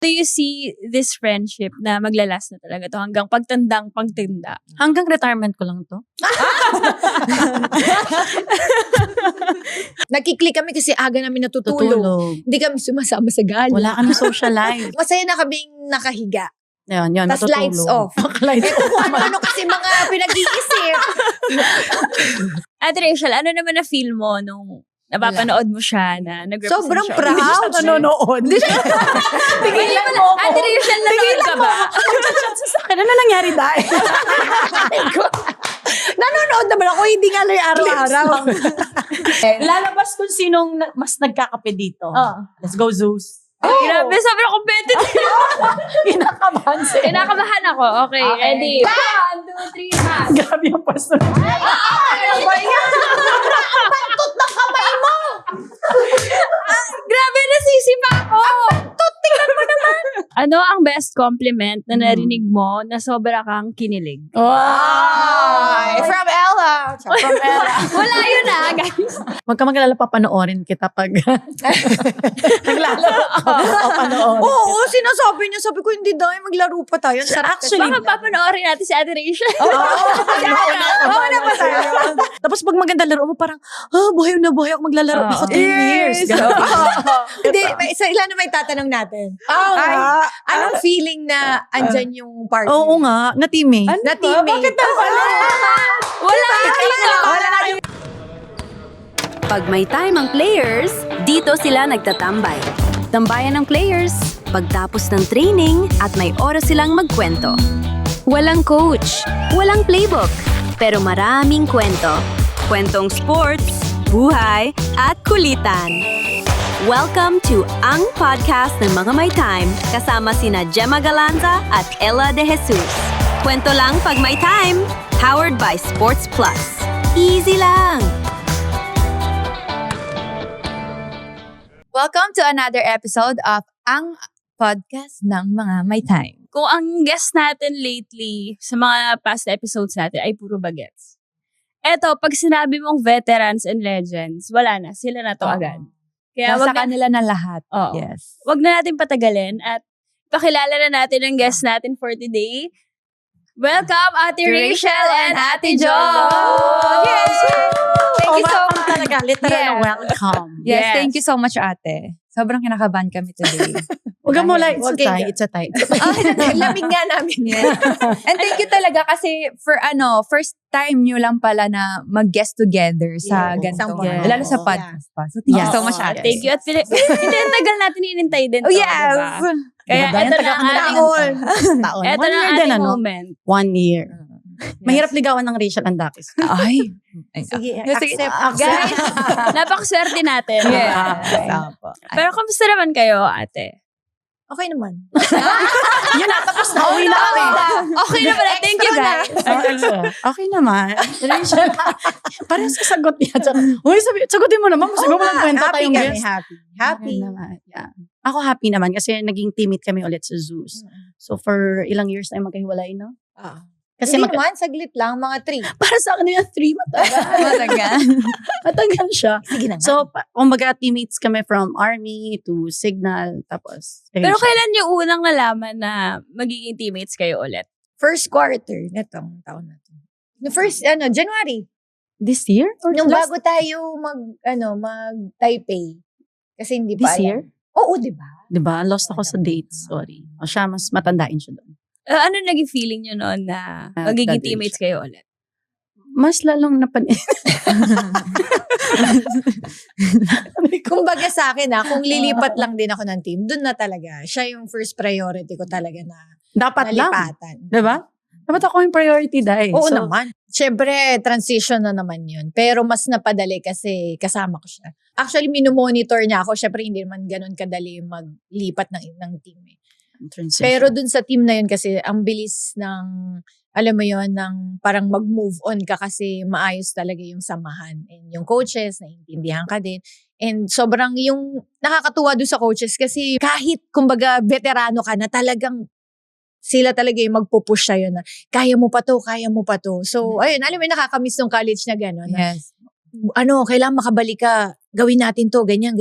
Do you see this friendship na maglalast na talaga to hanggang pagtandang pagtinda? Hanggang retirement ko lang to. Nagkiklik kami kasi aga namin natutulog. Hindi kami sumasama sa gala. Wala kami social life. Masaya na kaming nakahiga. Yun, Tas matutulog. lights off. Lights off. Kung ano kasi mga pinag-iisip. Ate Rachel, ano naman na feel mo nung napapanood mo siya na nag-represent Sobrang siya? proud. Hindi siya nanonood. Tigilan mo. Ate Rachel, nanonood ka ba? Chat sa akin. Ano nangyari dahil? Nanonood naman ako, hindi nga lang araw-araw. Lalabas kung sinong mas nagkakape dito. Let's go, Zeus. Grabe, sobrang competitive. Kinakabahan siya. Kinakabahan ako. Okay, ready? 1, 2, 3, pass. Grabe yung pasto. Pantot ng kamay mo! Grabe, nasisipa ako. Tingnan mo naman. Ano ang best compliment na narinig mo na sobra kang kinilig? Ay, from Ella. From Ella. Wala yun guys. Huwag ka mag-alala, papanoorin kita pag naglalaro ako. Panoorin. Oo, sinasabi niya. Sabi ko, hindi daw, maglaro pa tayo. Actually, Baka papanoorin natin si Ate Rachel. Oo naman tayo. Tapos pag maganda laro mo, parang, buhay na buhay ako maglalaro. Ako 10 years. Hindi, ilan na may tatanong natin. Anong feeling na andyan yung partner? Oo nga, na teammate. Na teammate. Bakit Wala yun. Pag may time ang players, dito sila nagtatambay. Tambayan ng players, pagtapos ng training at may oras silang magkwento. Walang coach, walang playbook, pero maraming kwento. Kwentong sports, buhay, at kulitan. Welcome to Ang Podcast ng Mga May Time kasama sina Gemma Galanza at Ella De Jesus. Kwento lang pag may time, powered by Sports Plus. Easy lang! Welcome to another episode of Ang Podcast ng Mga May Time. Kung ang guest natin lately sa mga past episodes natin ay puro bagets. Eto, pag sinabi mong veterans and legends, wala na. Sila na to agad. Kaya Nasa kanila na lahat. Oo. Yes. Wag na natin patagalin at pakilala na natin ang guest natin for today. Welcome, Ate Rachel and Ate Jo! Yes! Thank you so much. Talaga, literal Yeah. welcome. Yes, Yes. thank you so much, ate. Sobrang kinakabahan kami today. Huwag ka mo like, Okay. it's a tie. Lamig nga namin. Yes. And thank you talaga kasi for first time nyo lang pala na mag-guest together sa Yes. ganitong, Yes. lalo sa podcast pa. So thank you so much, ate. Thank you. At hindi, ang tagal natin inintay din to. Oh, yes! Diba? Kaya Diba? ito na ang ating, Taon. ito 1 na year ang din, ating ano? moment. 1 year. Mahirap ligawan ng Rachel Andakis. Ay. Sige, Sige. accept. Guys, napakaswerte natin. Pero kamusta naman kayo, ate? Okay naman. Yun na, tapos na. Uwi na kami. Okay naman. Thank you, guys. Okay naman. Rachel, parang sasagot niya. Uy, sagutin mo naman. Masagot mo lang kwenta Happy tayong kami, guest. happy. Naman. Yeah. Ako happy naman kasi naging teammate kami ulit sa Zeus. So for ilang years na magkahiwalay, no? Kasi Hindi naman, saglit lang, mga 3. para sa akin yung 3 matagal. Matagal siya. Sige na nga. So, kumbaga teammates kami from Army to Signal, tapos Pero kailan yung unang nalaman na magiging teammates kayo ulit? First quarter netong taon na to. The first, January. this year? Or Nung last- bago tayo mag-Taipei. Kasi hindi pa This alam. year? Oo, di ba? Diba? Lost ako sa dates. Sorry. O siya, mas matandain siya doon. Ano naging feeling nyo noon na magiging graduation. teammates kayo ulit? Mas lalong Kumbaga sa akin kung lilipat lang din ako ng team, dun na talaga. Siya yung first priority ko talaga na Dapat lang. nalipatan. Diba? Dapat ako yung priority dahil. Oo naman. Siyempre, transition na naman yun. Pero mas napadali kasi kasama ko siya. Actually, minomonitor niya ako. Siyempre, hindi naman ganun kadali maglipat ng team. Transition. Pero dun sa team na yun kasi, ang bilis ng, alam mo yun, ng parang mag-move on ka kasi maayos talaga yung samahan. And yung coaches, naiintindihan ka din. And sobrang yung nakakatuwa doon sa coaches kasi kahit kumbaga veterano ka na talagang sila talaga yung magpupush sa'yo na kaya mo pa to, kaya mo pa to. So, ayun, alam mo, nakakamiss ng college na gano'n. Yes. kailangan makabalik ka, gawin natin to, ganyan.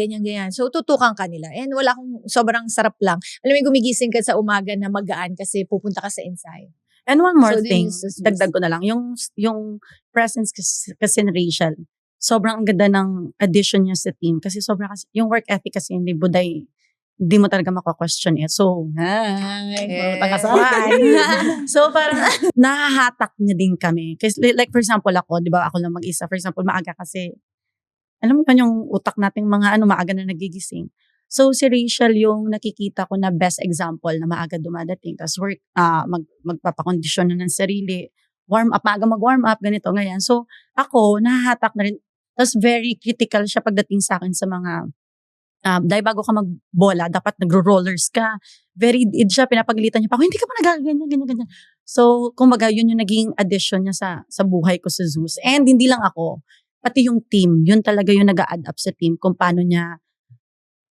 So, tutukan ka nila. And wala akong sobrang sarap lang. Alam mo, gumigising ka sa umaga na magaan kasi pupunta ka sa ensayo. And one more So, thing, this is- dagdag ko na lang, yung presence kasi ni Rachel, sobrang ang ganda ng addition niya sa team kasi sobrang yung work ethic kasi ni Buday, hindi mo talaga mako-question it. So, so parang nahahatak niya din kami. Kasi like for example ako, di ba ako lang mag-isa. For example, maaga kasi, alam mo yun, yung utak nating mga maaga na nagigising. So si Rachel yung nakikita ko na best example na maaga dumadating. Tapos work, magpapakondisyon na ng sarili. Warm up, maaga mag-warm up, ganito, ganyan. So ako, nahahatak na rin. Tapos very critical siya pagdating sa akin sa mga, dahil bago ka magbola, dapat nagro-rollers ka. Very id siya, pinapagalitan niya pa ako, hindi ka pa ganyan. So, kumbaga, yun yung naging addition niya sa buhay ko sa Zeus. And hindi lang ako, pati yung team, yun talaga yung nag-a-add up sa team kung paano niya,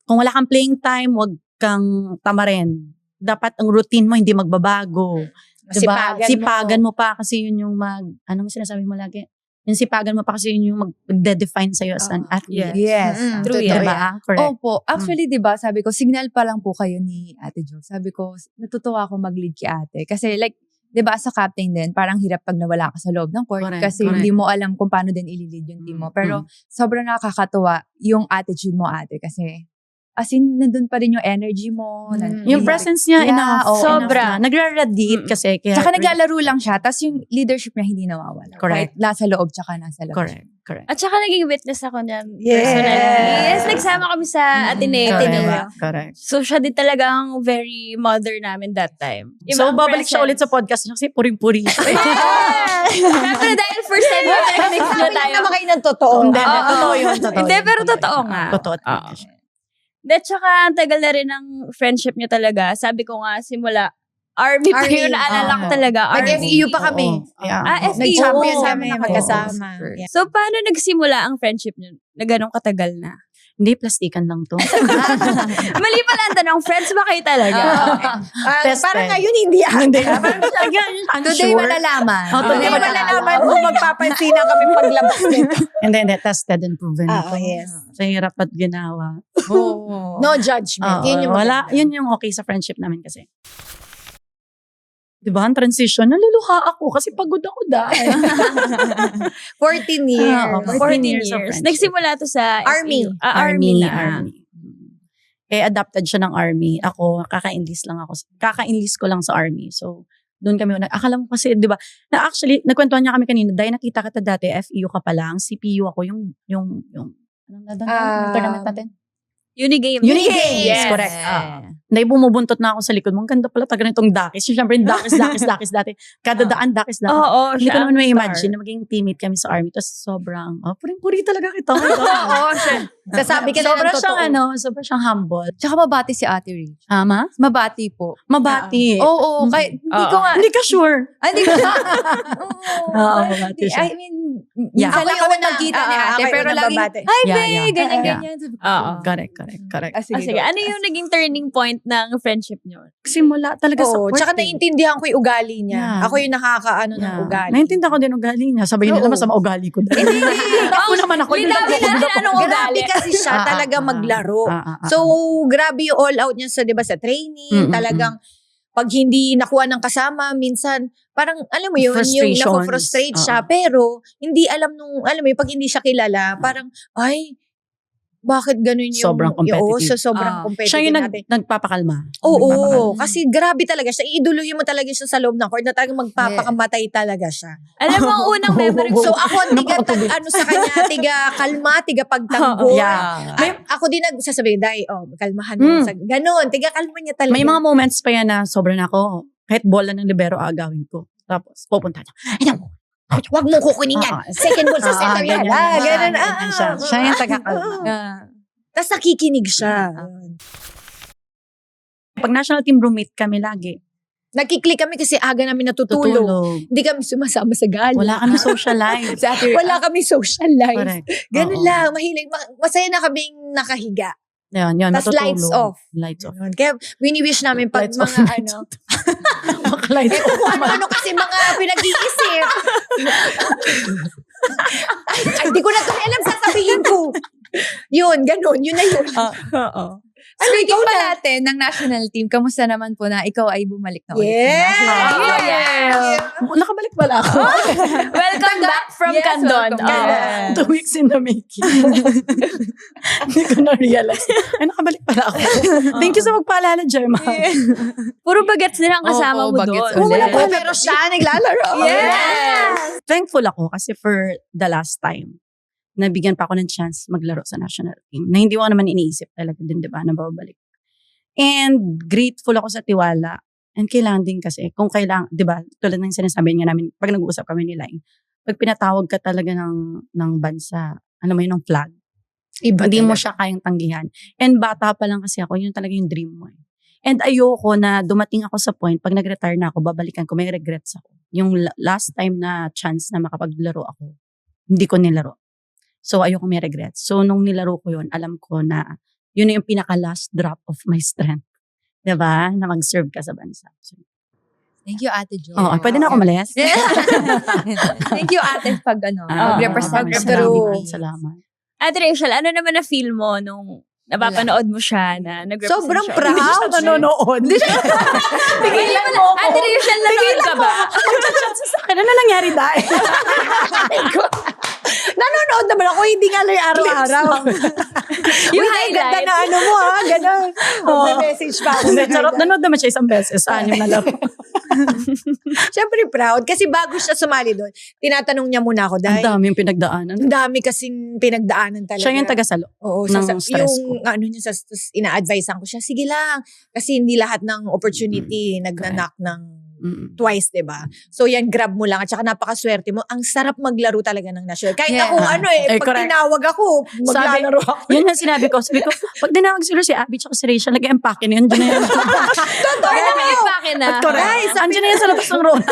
kung wala kang playing time, wag kang tamarin. Dapat ang routine mo hindi magbabago. Diba? Sipagan mo pa kasi yun yung anong sinasabi mo lagi? Yung sipagan mo pa kasi yun yung mag-define sa'yo as an athlete. Yes. True Diba? yan. Correct. Opo. Actually, di ba, sabi ko, signal pa lang po kayo ni Ate Jo. Sabi ko, natutuwa ako mag-lead kay ate. Kasi like, di ba, sa captain din, parang hirap pag nawala ka sa loob ng court. Correct, Kasi correct. hindi mo alam kung paano din ililid yung team mo. Pero sobrang nakakatuwa yung attitude mo, ate. Kasi, as in, nandun pa rin yung energy mo. Yung presence niya, enough. oo, Sobra. enough na. Nagra-radiate kasi. Kaya, Tsaka naglalaro lang siya. Tapos yung leadership niya hindi nawawala. Correct. Kahit nasa loob, tsaka nasa loob. Correct. At saka naging witness ako niyan. Yes. Personally. Yes, nagsama kami sa Ateneo. Correct. So, siya din talagang very mother namin that time. So, babalik siya ulit sa podcast niya kasi puring-puri. Pero dahil first time na nag-mix na Sabi tayo. naman kayo ng totoo. Hindi, Oo. totoo yun. Hindi, pero totoo nga. Totoo. Oo. Hindi, tsaka ang tagal na rin ng friendship niya talaga. Sabi ko nga, simula Army pa Army. yun, naalala ko talaga. Nag-FEU pa kami. FEU. Nag-champion Oo. kami magkasama. Oo. Yeah. So, paano nagsimula ang friendship niyo na ganun katagal na? Hindi, plastikan lang to. Mali pala ang tanong, friends ba kayo talaga? Tested. Parang ngayon hindi Hindi. Parang talaga, Today unsure. malalaman. Today Hindi malalaman kung magpapansinan kami paglabas nito. Hindi, tested and proven. Yes. Sa hirap at ginawa. No judgment. Yun yung wala, maganda. yun yung okay sa friendship namin kasi. Diba, ang transition, naluluha ako kasi pagod ako dahil. 14 years. Oo, 14 years of years. friendship. Nagsimula to sa Army. FEU. Army na. Army. Eh, adapted siya ng Army. Ako, kaka-enlist ko lang sa Army. So, doon kami, akala mo kasi, di ba, na actually, nagkwentuhan niya kami kanina, dahil nakita kita dati, FEU ka pa lang, CPU ako, yung anong tournament natin? Unigame. Unigames, Yes. correct. Dahil bumubuntot na ako sa likod mo, ang ganda pala taga nitong dakis. Siyempre, yung dakis dati. Kada daan, dakis. Oo, Hindi ko siya naman may ang imagine star. na maging teammate kami sa Army. Tapos sobrang, puring-puri talaga kita. Oo, siya. Sasabi ka na Sobra ng siyang totoo. sobra siyang humble. Tsaka mabati si Ate Rich. Ama? Mabati po. Mabati. Oo, kahit hindi ko nga. Hindi ka sure. Hindi ko Oo, mabati siya. I mean, Yeah. minsan lang Ako ako yung nagkita ni una. ate, Ako yung pero unang laging, babati. hi Yeah, be, yeah. ganyan. Sabi ko, Oo. Correct. Sige, ano yung naging turning point ng friendship niyo? Simula talaga sa Oo, court. tsaka naiintindihan ko yung ugali niya. Yeah. Ako yung nakakaano ng ugali. Naintindihan ko din ugali niya. Sabihin nila Oo. masama ugali ko. Ako naman ako. Linawin natin anong Grabe ugali. kasi siya talaga maglaro. So, grabe yung all out niya sa, di ba, sa training. Talagang, pag hindi nakuha ng kasama, minsan, parang, alam mo yun, yung Frustrations. nako-frustrate siya. Pero, hindi alam alam mo yun, pag hindi siya kilala, parang, ay, bakit ganun yung... Sobrang competitive. Sobrang competitive siya yung natin. nagpapakalma. Oo, kasi grabe talaga siya. Iiduluhin mo talaga siya sa loob ng court na talagang magpapakamatay talaga siya. Alam mo, ang unang memory ko. So ako, sa kanya, tiga kalma, tiga pagtanggol. Yeah. Ako din nagsasabi, Day, kalmahan mo. Ganun, tiga kalma niya talaga. May mga moments pa yan na sobrang ako. Kahit bola ng libero, agawin ko. Tapos, pupunta niya. Ay, Huwag mong kukunin yan. Second ball sa center yan. Ganun. siya. Siya yung taga-kalma. Tapos nakikinig siya. Pag national team roommate kami lagi. Nagkiklik kami kasi aga namin natutulog. Tutulog. Hindi kami sumasama sa gala. Wala kami social life. Wala kami social life. Correct. Ganun Oo. lang. Mahilig. Masaya na kaming nakahiga. Yun, Tas natutulog. lights off. Lights off. Ganun. Kaya wini-wish namin pag Lights off, mga lights ano. Lights off. Kung ano kasi mga pinag-iisip. Ay, di ko na tuloy alam sasabihin ko. Yun, ganun. Yun na yun. Oo. Speaking pa natin ng national team, kamusta naman po na ikaw ay bumalik na ulit? Yes! sa national team? Yes! Nakabalik pala ako. Welcome back from Yes, Candon. welcome back. 2 weeks in the making. Hindi ko na-realize. Ay, nakabalik pala ako. Thank you sa magpaalala, Gemma. Puro bagets din ang kasama Oo, mo bagets doon. ulit. Wala pa, pero siya naglalaro. Yes! Thankful ako kasi for the last time, nabigyan pa ako ng chance maglaro sa national team na hindi ko naman iniisip talaga din, di ba, na babalik. And grateful ako sa tiwala. And kailangan din kasi, kung kailangan, di ba, tulad ng sinasabi nga namin, pag nag-uusap kami nila, pag pinatawag ka talaga ng bansa, ano mo yun, ng flag, Iba hindi mo talaga. siya kayang tanggihan. And bata pa lang kasi ako, yun talaga yung dream mo. And ayoko na dumating ako sa point, pag nag-retire na ako, babalikan ko, may regrets ako. Yung last time na chance na makapaglaro ako, hindi ko nilaro. So, ayoko may regrets. So, nung nilaro ko yun, alam ko na yun yung pinaka-last drop of my strength. Diba? Na mag-serve ka sa bansa. So, Thank you, Ate Jo. pwede na ako umalis? Thank you, Ate, pag mag-represent sa True. Salamat. Ate Rachel, ano naman na feel mo nung napapanood mo siya na nag-represent Sobrang siya? proud. Hindi siya nanonood. Tigilan mo ako. Ate Rachel, nanood ka ba? Chat sa akin, ano nangyari dahil? Nanonood naman ako, hindi nga lang araw-araw. Yung Uy, ang ganda highlights. na ano mo ha, gano'n. Mag-message pa ako. Hindi, charot. Nanood naman siya isang beses. 6 na laro. Siyempre proud, kasi bago siya sumali doon, tinatanong niya muna ako Ang dahil dami yung pinagdaanan. ang dami kasing pinagdaanan talaga. Siya yung tagasalo. Oo, ng stress yung ano niya, tas ina-advisean ko siya, sige lang, kasi hindi lahat ng opportunity nagnanak ng twice, diba? So yan, grab mo lang. At saka napakaswerte mo. Ang sarap maglaro talaga ng national. Kahit Yeah. ako, pag correct. tinawag ako, maglalaro ako. Yan ang sinabi ko. Sabi ko, pag dinawag sila si Abby tsaka si Rachel, nag-empake na yun. Diyan na yan. Kaya may impake na. At correct. Guys, Andiyan na yan sa labas ng road.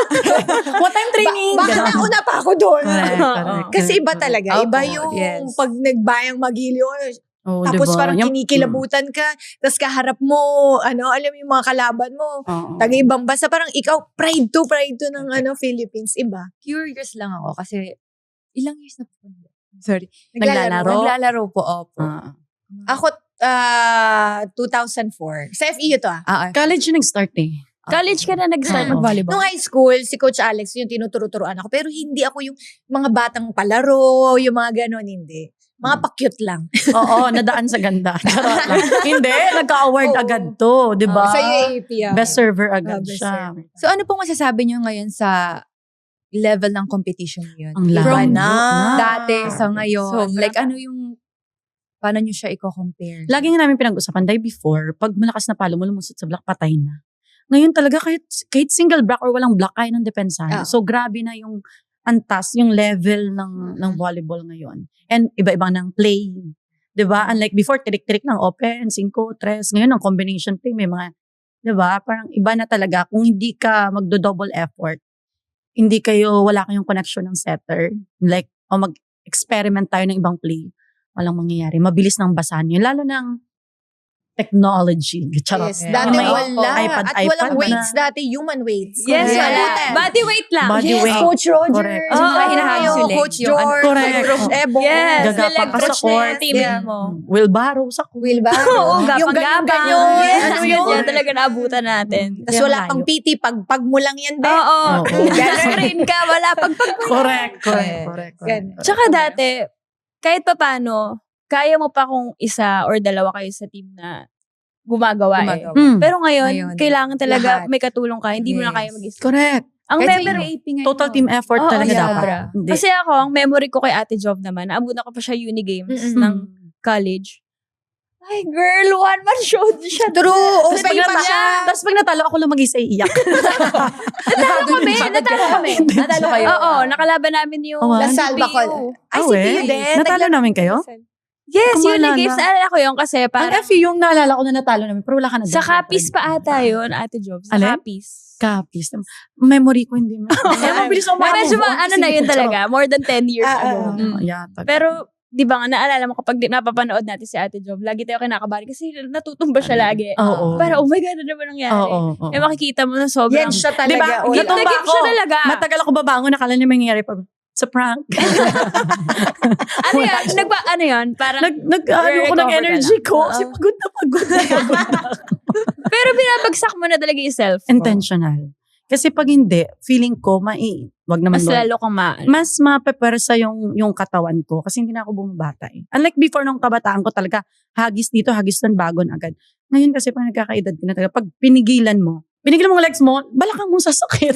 One time training. Baka Ganon. nauna pa ako doon. Correct. Kasi iba talaga. Opo, Iba yung yes. pag nagbayang magilyo, Oh, tapos diba? parang Yung- kinikilabutan ka, tapos kaharap mo, alam mo yung mga kalaban mo, Oo. taga-ibang bansa, parang ikaw, pride to ng Philippines, iba. Curious lang ako kasi ilang years na po? Sorry. Naglalaro? Naglalaro po, opo. Ako, 2004. Sa FEU to College yung nag-start eh. College ka na nag-start Oo. mag-volleyball? Nung high school, si Coach Alex, yung tinuturo-turuan ako. Pero hindi ako yung mga batang palaro, yung mga ganon, hindi. Mga pa-cute lang. Oo, nadaan sa ganda. Charot lang. Hindi, nagka-award Oo. agad to. Diba? Sa UAP. Best server agad best siya. server. So ano pong masasabi nyo ngayon sa level ng competition yun? Ang Iba laban. na. Dati sa ngayon. Sobra. Like ano yung, paano nyo siya i-compare? Lagi nga namin pinag-usapan dahil before, pag malakas na palo mo, lumusot sa block, patay na. Ngayon talaga, kahit single block or walang block, kaya ng depensahan. So, grabe na yung antas, yung level ng volleyball ngayon. And iba-iba ng play. Diba? Unlike before, tirik-tirik ng open, 5, 3. Ngayon, ang combination play, may mga, diba? Parang iba na talaga. Kung hindi ka magdo-double effort, wala kayong connection ng setter. Like, mag-experiment tayo ng ibang play. Walang mangyayari. Mabilis nang basahan yun. Lalo ng technology. Charot. Yes, dati May wala. iPad At walang na. weights dati, human weights. Yes, Correct. wala. Body weight lang. Body Yes, weight. Coach Roger. Correct. Yung mga Oo, hinahabol yung legs, Coach yung ano, George. correct. Coach Ebo. Yes, Gagapang nilag ka sa coach na yung court. team Yeah. mo. Wheelbarrow sa court. Wheelbarrow. Oo, Yung gapang-gapang. ganyan-ganyan. Yes, Ano yun yun? yan talaga naabutan natin. Tapos wala pang PT, pag mo lang yan, be. Oo. Oo. Screen ka, wala pag Correct. Ganun. Tsaka dati, kahit pa paano, kaya mo pa kung isa or dalawa kayo sa team na gumagawa eh. Pero ngayon, kailangan talaga lahat. may katulong ka. Hindi mo na Yes. kaya mag-isa. Correct. Ang Kahit sa memory, UAP ngayon. Total team effort Oo, talaga yeah. dapat. Hindi. kasi ako, ang memory ko kay Ate Jov naman, naabutan ko pa siya uni games ng college. Ay, girl, one-man show siya. True. Tapos Open pag, pa siya. tapos pag natalo, ako lang mag-isa iiyak. Natalo kami. Natalo kayo. Oo, nakalaban namin yung Oh, wow. Lasal CPU. Bacol. Ay, Oh, si eh. Pio din. Natalo namin kayo? Yes, Kumalala. uni games. Naalala ko yun kasi Ang parang FE yung naalala ko na natalo namin, pero wala ka na. sa Capiz pa ata yun, Ate Jov. Sa Alin? Capiz. Capiz. Memory ko hindi mo. Mabilis ako Medyo maka-move on ano kasi na yun hindi ko talaga, more than 10 years Ah, ago. siya- Yata. Pero, di ba nga, naalala mo kapag napapanood natin si Ate Jov, lagi tayo kinakabahan kasi natutumba siya lagi. Oo. Pero, oh my God, ano naman nangyari? Oo. Eh, makikita mo na sobrang... Yan siya talaga. Diba? Oh, Natumba Nag-give ako. siya talaga. Matagal ako babangon, nakala niya may nangyari pag, Sa prank. Ano yan? Ano yun? Parang, ano ko ng Recover ka energy lang. ko. Kasi pagod na pagod na. pero binabagsak mo na talaga yung self mo. Intentional. Kasi pag hindi, feeling ko, wag naman Mas Lord. lalo kang Mas mapepersa yung katawan ko kasi hindi na ako bumabata eh. Unlike before nung kabataan ko talaga, hagis dito, hagis doon, bago na agad. Ngayon kasi pag nagkakaedad ko na talaga, pag pinigilan mo ang legs mo, balakang mo sasakit.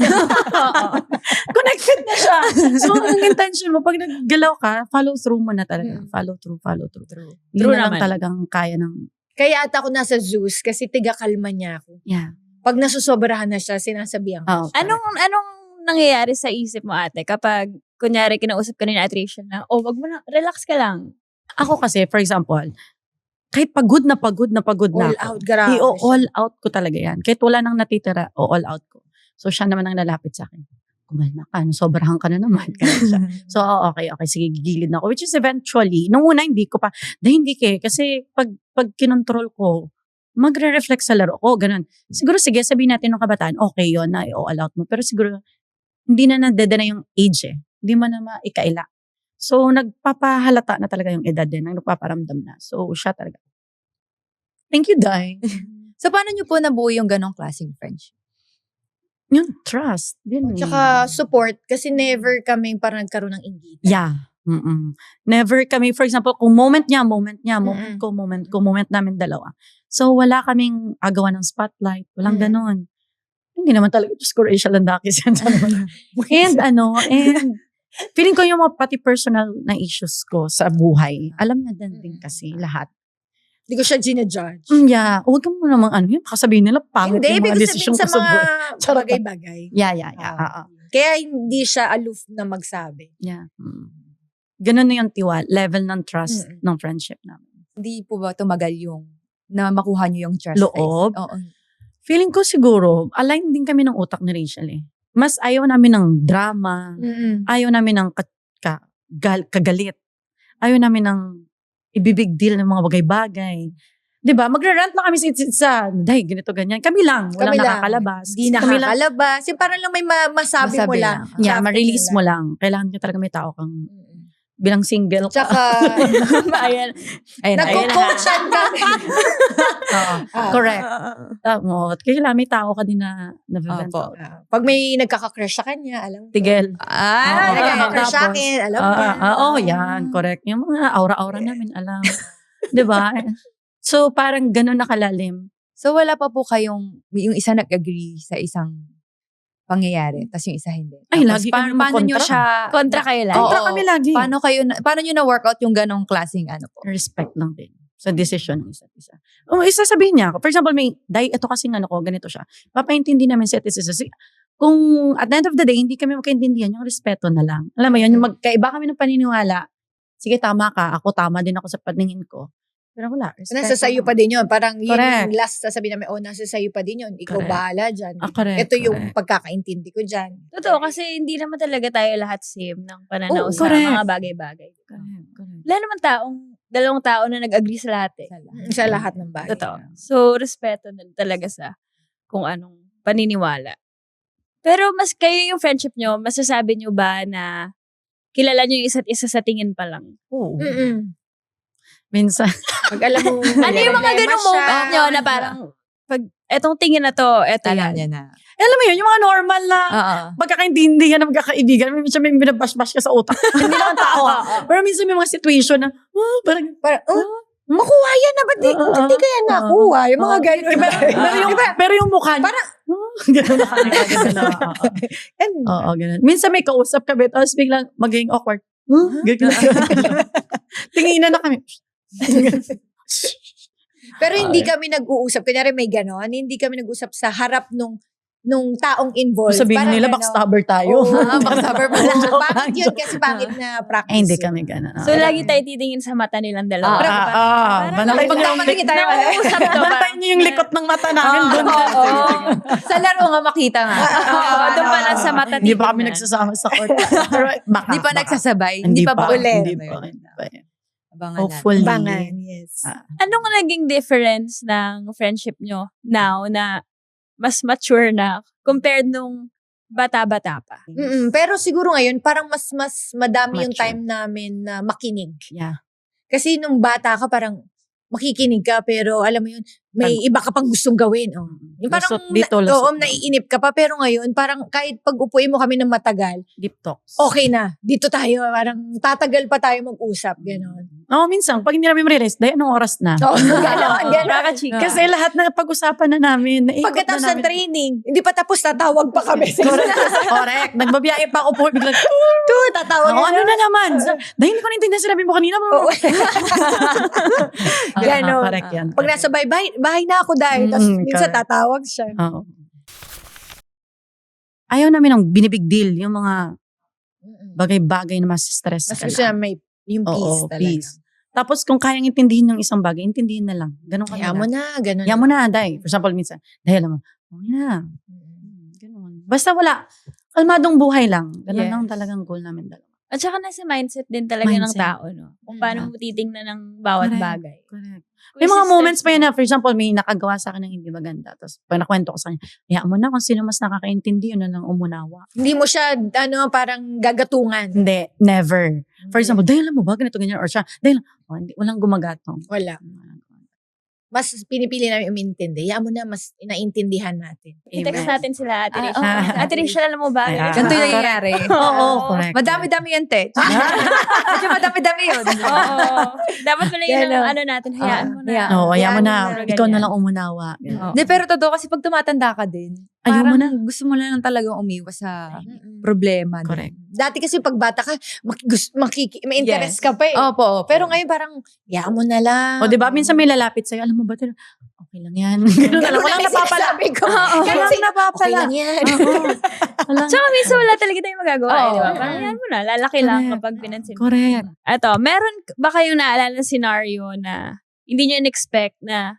Connected na siya. So, ang intention mo, pag naggalaw ka, follow through mo na talaga. Follow through. True Yun na lang naman. talagang kaya ng, Kaya ata ako nasa Zeus kasi tiga-kalma niya ako. yeah. Pag nasusobrahan na siya, sinasabihan ko. Oh, Anong nangyayari sa isip mo, ate, kapag, kunyari, kinausap ka ni Ate Rachel na, wag mo na, relax ka lang. Ako kasi, for example, kahit pagod na All ako, out, grabe. i-all out ko talaga yan. Kahit wala nang natitira, all out ko. So, siya naman ang lalapit sa akin. Kumalma ka, sobrahan ka na naman. So, okay, sige, gigilid na ako. Which is eventually, nung una, hindi kasi pag kinontrol ko, magre-reflect sa laro ko, ganun. Siguro, sige, sabihin natin nung kabataan, okay yun, na i-all out mo. Pero siguro, hindi na nadeda na yung age eh. Hindi mo na maikaila. So, nagpapahalata na talaga yung edad din, nagpaparamdam na. So, siya talaga. Thank you, Day. So, paano nyo po nabuo yung ganong klaseng friendship? Yung trust. Din eh. Tsaka support kasi never kami parang nagkaroon ng inggitan. Yeah. Never kami, for example, kung moment niya, moment namin dalawa. So, wala kaming agawan ng spotlight. Walang ganon. Hindi naman talaga, Diyos ko, Rachel Landakis yan. And feeling ko yung mga pati personal na issues ko sa buhay, alam na din kasi lahat. Hindi ko siya ginajudge. Yeah, huwag ka mo namang yun, baka sabihin nila, pangit Hindi, yung ibig mga ko desisyon sabihin ko sa sa buhay. mga Charot. bagay-bagay. Yeah. Kaya hindi siya aloof na magsabi. Yeah. Ganun na yung level ng trust ng friendship namin. Hindi po ba tumagal yung na makuha nyo yung trust? Loob? Oo. Feeling ko siguro, align din kami ng utak ni Rachel eh. Mas ayaw namin ng drama, ayaw namin ng kagalit, ayaw namin ng ibibig deal ng mga bagay-bagay. Diba? Magre-rant lang kami sa dahil ganito, ganyan. Kami lang. Walang nakakalabas. Hindi nakakalabas. Yung parang lang may masabi mo lang. Yeah, ma-release mo lang. Kailangan ka talaga may tao kang bilang single ka. Tsaka, Ayan. nagko-coachan kami. Correct. Kailangan may tao ka din na vent Opo. out. Pag may nagkaka-crush sa kanya, alam ko. Tigil. Nagkaka-crush sa akin, alam ko. Yan. Correct. Yung mga aura-aura namin, alam. Diba? So, parang ganun nakalalim. So, wala pa po kayong, yung isa nag-agree sa isang pangyayari, tapos yung isa hindi. Ay, Tapos lagi kami paano nyo kontra. siya, Kontra kayo lang. Oo. Kontra kami lagi. paano nyo na-workout yung ganong klaseng po? Respect lang din sa decision ng isa't isa. Isasabihin niya ako. For example, ito kasing ganito siya. Papaintindi namin sa isa't isa. Kung at the end of the day, hindi kami magkaintindihan, yung respeto na lang. Alam mo yun, yung magkaiba kami ng paniniwala. Sige, tama ka. Ako, tama din ako sa paningin ko. Pero wala. Nasa sayo pa din yun. Parang yun Correct. yung last sasabihin namin, nasa sayo pa din yun. Ikaw Correct. bahala dyan. Correct. Ito yung pagkakaintindi ko dyan. Totoo, kasi hindi naman talaga tayo lahat same ng pananaw Oo, sa correct. mga bagay-bagay. Correct. Wala naman dalawang tao na nag-agree sa lahat eh. Sa lahat ng bagay. Totoo. So, respeto na talaga sa kung anong paniniwala. Pero mas kayo yung friendship nyo, masasabi nyo ba na kilala nyo yung isa't isa sa tingin pa lang? Oo. Minsan. Minsan. Pag alam mo, Ano yung mga ganung moment nyo na parang, pag etong tingin na to, eto Alam yan. niya na. Alam mo yun, yung mga normal na Oo. pagkakaintindihan na magkakaibigan. Minsan may binabash-bash ka sa utak. Hindi naman tao ha. Pero minsan may mga situation na, parang, makuha yan na, ba't hindi kaya nakuha? Yung mga ganun. pero yung mukha niya, parang, gano'n na kanina. Oo, gano'n. Minsan may kausap ka, tapos biglang magiging awkward. Gano'n. Tinginan na kami. Pero hindi kami nag-uusap. Kunyari may ganon, hindi kami nag-usap sa harap nung taong involved. Sabihin Parang nila, ano, backstabber tayo. backstabber pala. Pangit yun kasi pangit na practice. Hindi yun. kami gano'n. So, lagi tayo titingin sa mata nilang dalawa. Banakay pag Tama-tingin tayo. Nag-uusap to. Bantayin niyo yung likot ng mata namin. Sa laro nga makita nga. Doon pa lang sa mata Hindi pa kami titingnan. nagsasama sa court. Pero baka. Hindi pa nagsasabay. Hindi pa pa. ulit. Hindi pa. Abangan Hopefully. Bangan, yes. Anong naging difference ng friendship nyo now na mas mature na compared nung bata-bata pa. Pero siguro ngayon, parang mas madami yung Mature. time namin na makinig. Yeah. Kasi nung bata ka, parang makikinig ka, pero alam mo yun, may iba ka pang gustong gawin. Oh. Yung parang, Lusot dito, lusot doon. naiinip ka pa, pero ngayon, parang kahit pag upuin mo kami ng matagal, Deep talks. okay na. Dito tayo, parang tatagal pa tayo mag-usap, gano'n. Oo, minsan, pag hindi namin ma-realize, dahil anong oras na? Oo, gano'n. Nakakachika. Kasi lahat na pag-usapan na namin, naikot Pagkatapos na ng namin. training, hindi pa tapos, tatawag pa kami. Correct. Nagbabiyahe pa ako po. Biglang, Tatawag ano na naman? Dahil hindi ko naintindihan sinabi mo kanina. Gano'n. Correct yan. Pag nasa bahay na ako dahil, tapos minsan correct. tatawag siya. Oo. Ayaw namin ng binibig deal, yung mga bagay-bagay na mas stress Mas ka gusto na lang. may yung peace Oo, talaga. peace. Tapos kung kayang intindihin ng isang bagay, intindihin na lang. Ganun ka Kaya mo na, gano'n. Kaya mo na, Day. For example, minsan, dahil alam mo, okay na. Ganun. Basta wala. Kalmadong buhay lang. Ganun Yes. lang talagang goal namin dalawa. At saka nasa mindset din talaga ng Mindset. tao, no? Kung paano mo titingnan ng bawat Correct. bagay. Correct. Kung May mga isi-step moments pa mo- yun na, for example, may nakagawa sa akin ng hindi maganda. Tapos pag nakwento ko sa kanya, hayaan mo na kung sino mas nakakaintindi, yun na lang umunawa. Hindi mo siya, parang gagatungan. Hindi, never. For example, dahil alam mo ba, ganito, ganyan, or siya, dahil, hindi, walang gumagatong. Wala. Mas pinipili namin umintindi. Yan mo na, mas naintindihan natin. I-text natin sila, Ate Rachel. oo. Ate Rachel, alam mo ba? Ay, Ganito yung nangyayari. Oo, correct. Madami-dami yan, te. Medyo madami-dami yun. Oo. Dapat pala yun ang Gano'n. ano natin, hayaan mo na. hayaan. Oo, hayaan mo na. Ganyan. Ikaw na lang umunawa. Oo. Hindi, pero totoo kasi pag tumatanda ka din, Ayaw mo parang gusto mo na lang talagang umiwas sa problema. din. Correct. Dati kasi pag bata ka, may interest ka pa eh. Opo. Pero ngayon parang, yan mo na lang. O, di ba? Minsan may lalapit sa'yo, alam mo ba? Okay lang yan. Ganun na lang. Walang napapala. Sabi ko. Walang Kasi, okay napapala. lang yan. Oo. Walang. Tsaka minsan wala talaga tayong magagawa, Oo. di ba? Parang yan mo na, lalaki lang Correct. kapag pinansin. Correct. Eto, meron ba kayong naalala ng scenario na hindi nyo in-expect na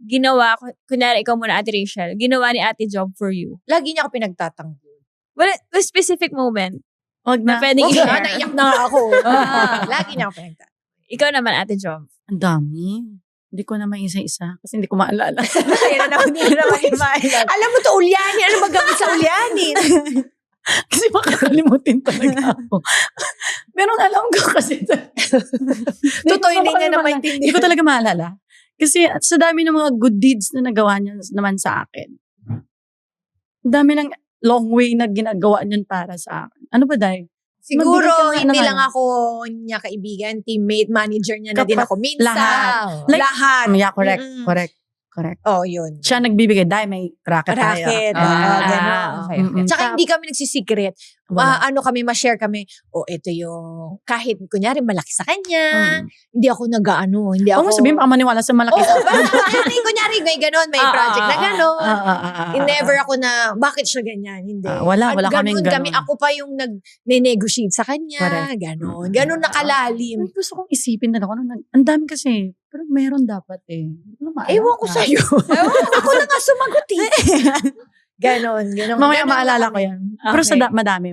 ginawa, kunyari ikaw muna, Ate Rachel, ginawa ni Ate Job for you? Lagi niya ako pinagtatanggol. Wala, a specific moment Wag na na. pwedeng Okay, i-share. naiyak na nga ako. Lagi niya ako pinagtatanggol. Ikaw naman, Ate Job. Ang dami. Hindi ko naman isa-isa kasi hindi ko maalala. Kaya na hindi na naman imailan. Alam mo to, ulyanin. Ano ba gamit sa ulyanin? Kasi makakalimutin talaga ako. Pero alam ko kasi. Totoo, hindi niya na Hindi maintindihan. ko talaga maalala. Kasi sa dami ng mga good deeds na nagawa niya naman sa akin. Ang dami ng long way na ginagawa niyan para sa akin. Ano ba, Day? Siguro, Magbigay ka nga hindi naman. lang ako niya kaibigan, teammate, manager niya na din Kapat- ako. Minsan, lahat. Like, lahat. Yeah, correct. Mm-mm. Correct. Correct. Oh, yun. Siya nagbibigay. Dahil may racket tayo. Racket. Ah, okay. Mm-mm. Tsaka hindi kami nagsisikret. Wala. Ma-share kami, ito yung, kahit kunyari malaki sa kanya, hindi ako nag-ano, hindi Huwag ako. mo sabihin, baka maniwala sa malaki. Oo, kunyari may ganon, may project na ganon. Never ako na, bakit siya ganyan? Hindi. Wala At kaming kami, ganon. ako pa yung nag-negotiate sa kanya, Correct. ganon. Ganon nakalalim. Gusto kong isipin na ako. Ang dami kasi. Pero meron dapat eh. Ewan ko sa'yo. Ako na nga sumagot eh. Ganon. Mamaya maalala ko yan. Pero sa Okay. madami.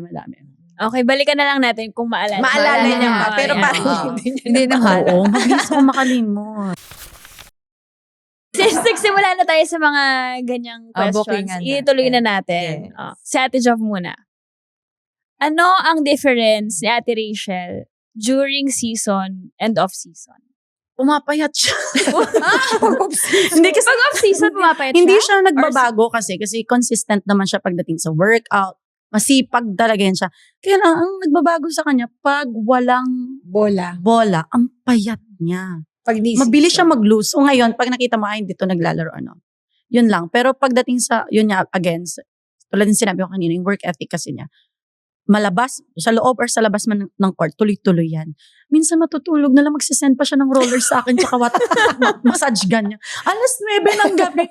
Okay, balikan na lang natin kung maalala. Maalala niya pa, pero Ayan. parang Oo. hindi niya naman. Oo, mabilis ko makalimot. Since nagsimula na tayo sa mga ganyang questions, bookingan natin. ituloy na natin. Si Ate Job muna. Ano ang difference ni Ate Rachel during season and off-season? Pumapayat siya. Hindi kasi Pag off-season, pumapayat siya? hindi siya nagbabago kasi consistent naman siya pagdating sa workout. Masipag talaga yan siya. Kaya lang, ang nagbabago sa kanya, pag walang bola. bola, ang payat niya. Pag Mabilis siya mag-lose. So ngayon, pag nakita mo, hindi to naglalaro, yun lang. Pero pagdating sa, yun niya, again, tulad din sinabi ko kanina, yung work ethic kasi niya, malabas, sa loob or sa labas man ng court, tuloy-tuloy yan. Minsan matutulog na lang, magsisend pa siya ng rollers sa akin, tsaka massage gun niya. Alas 9 ng gabi.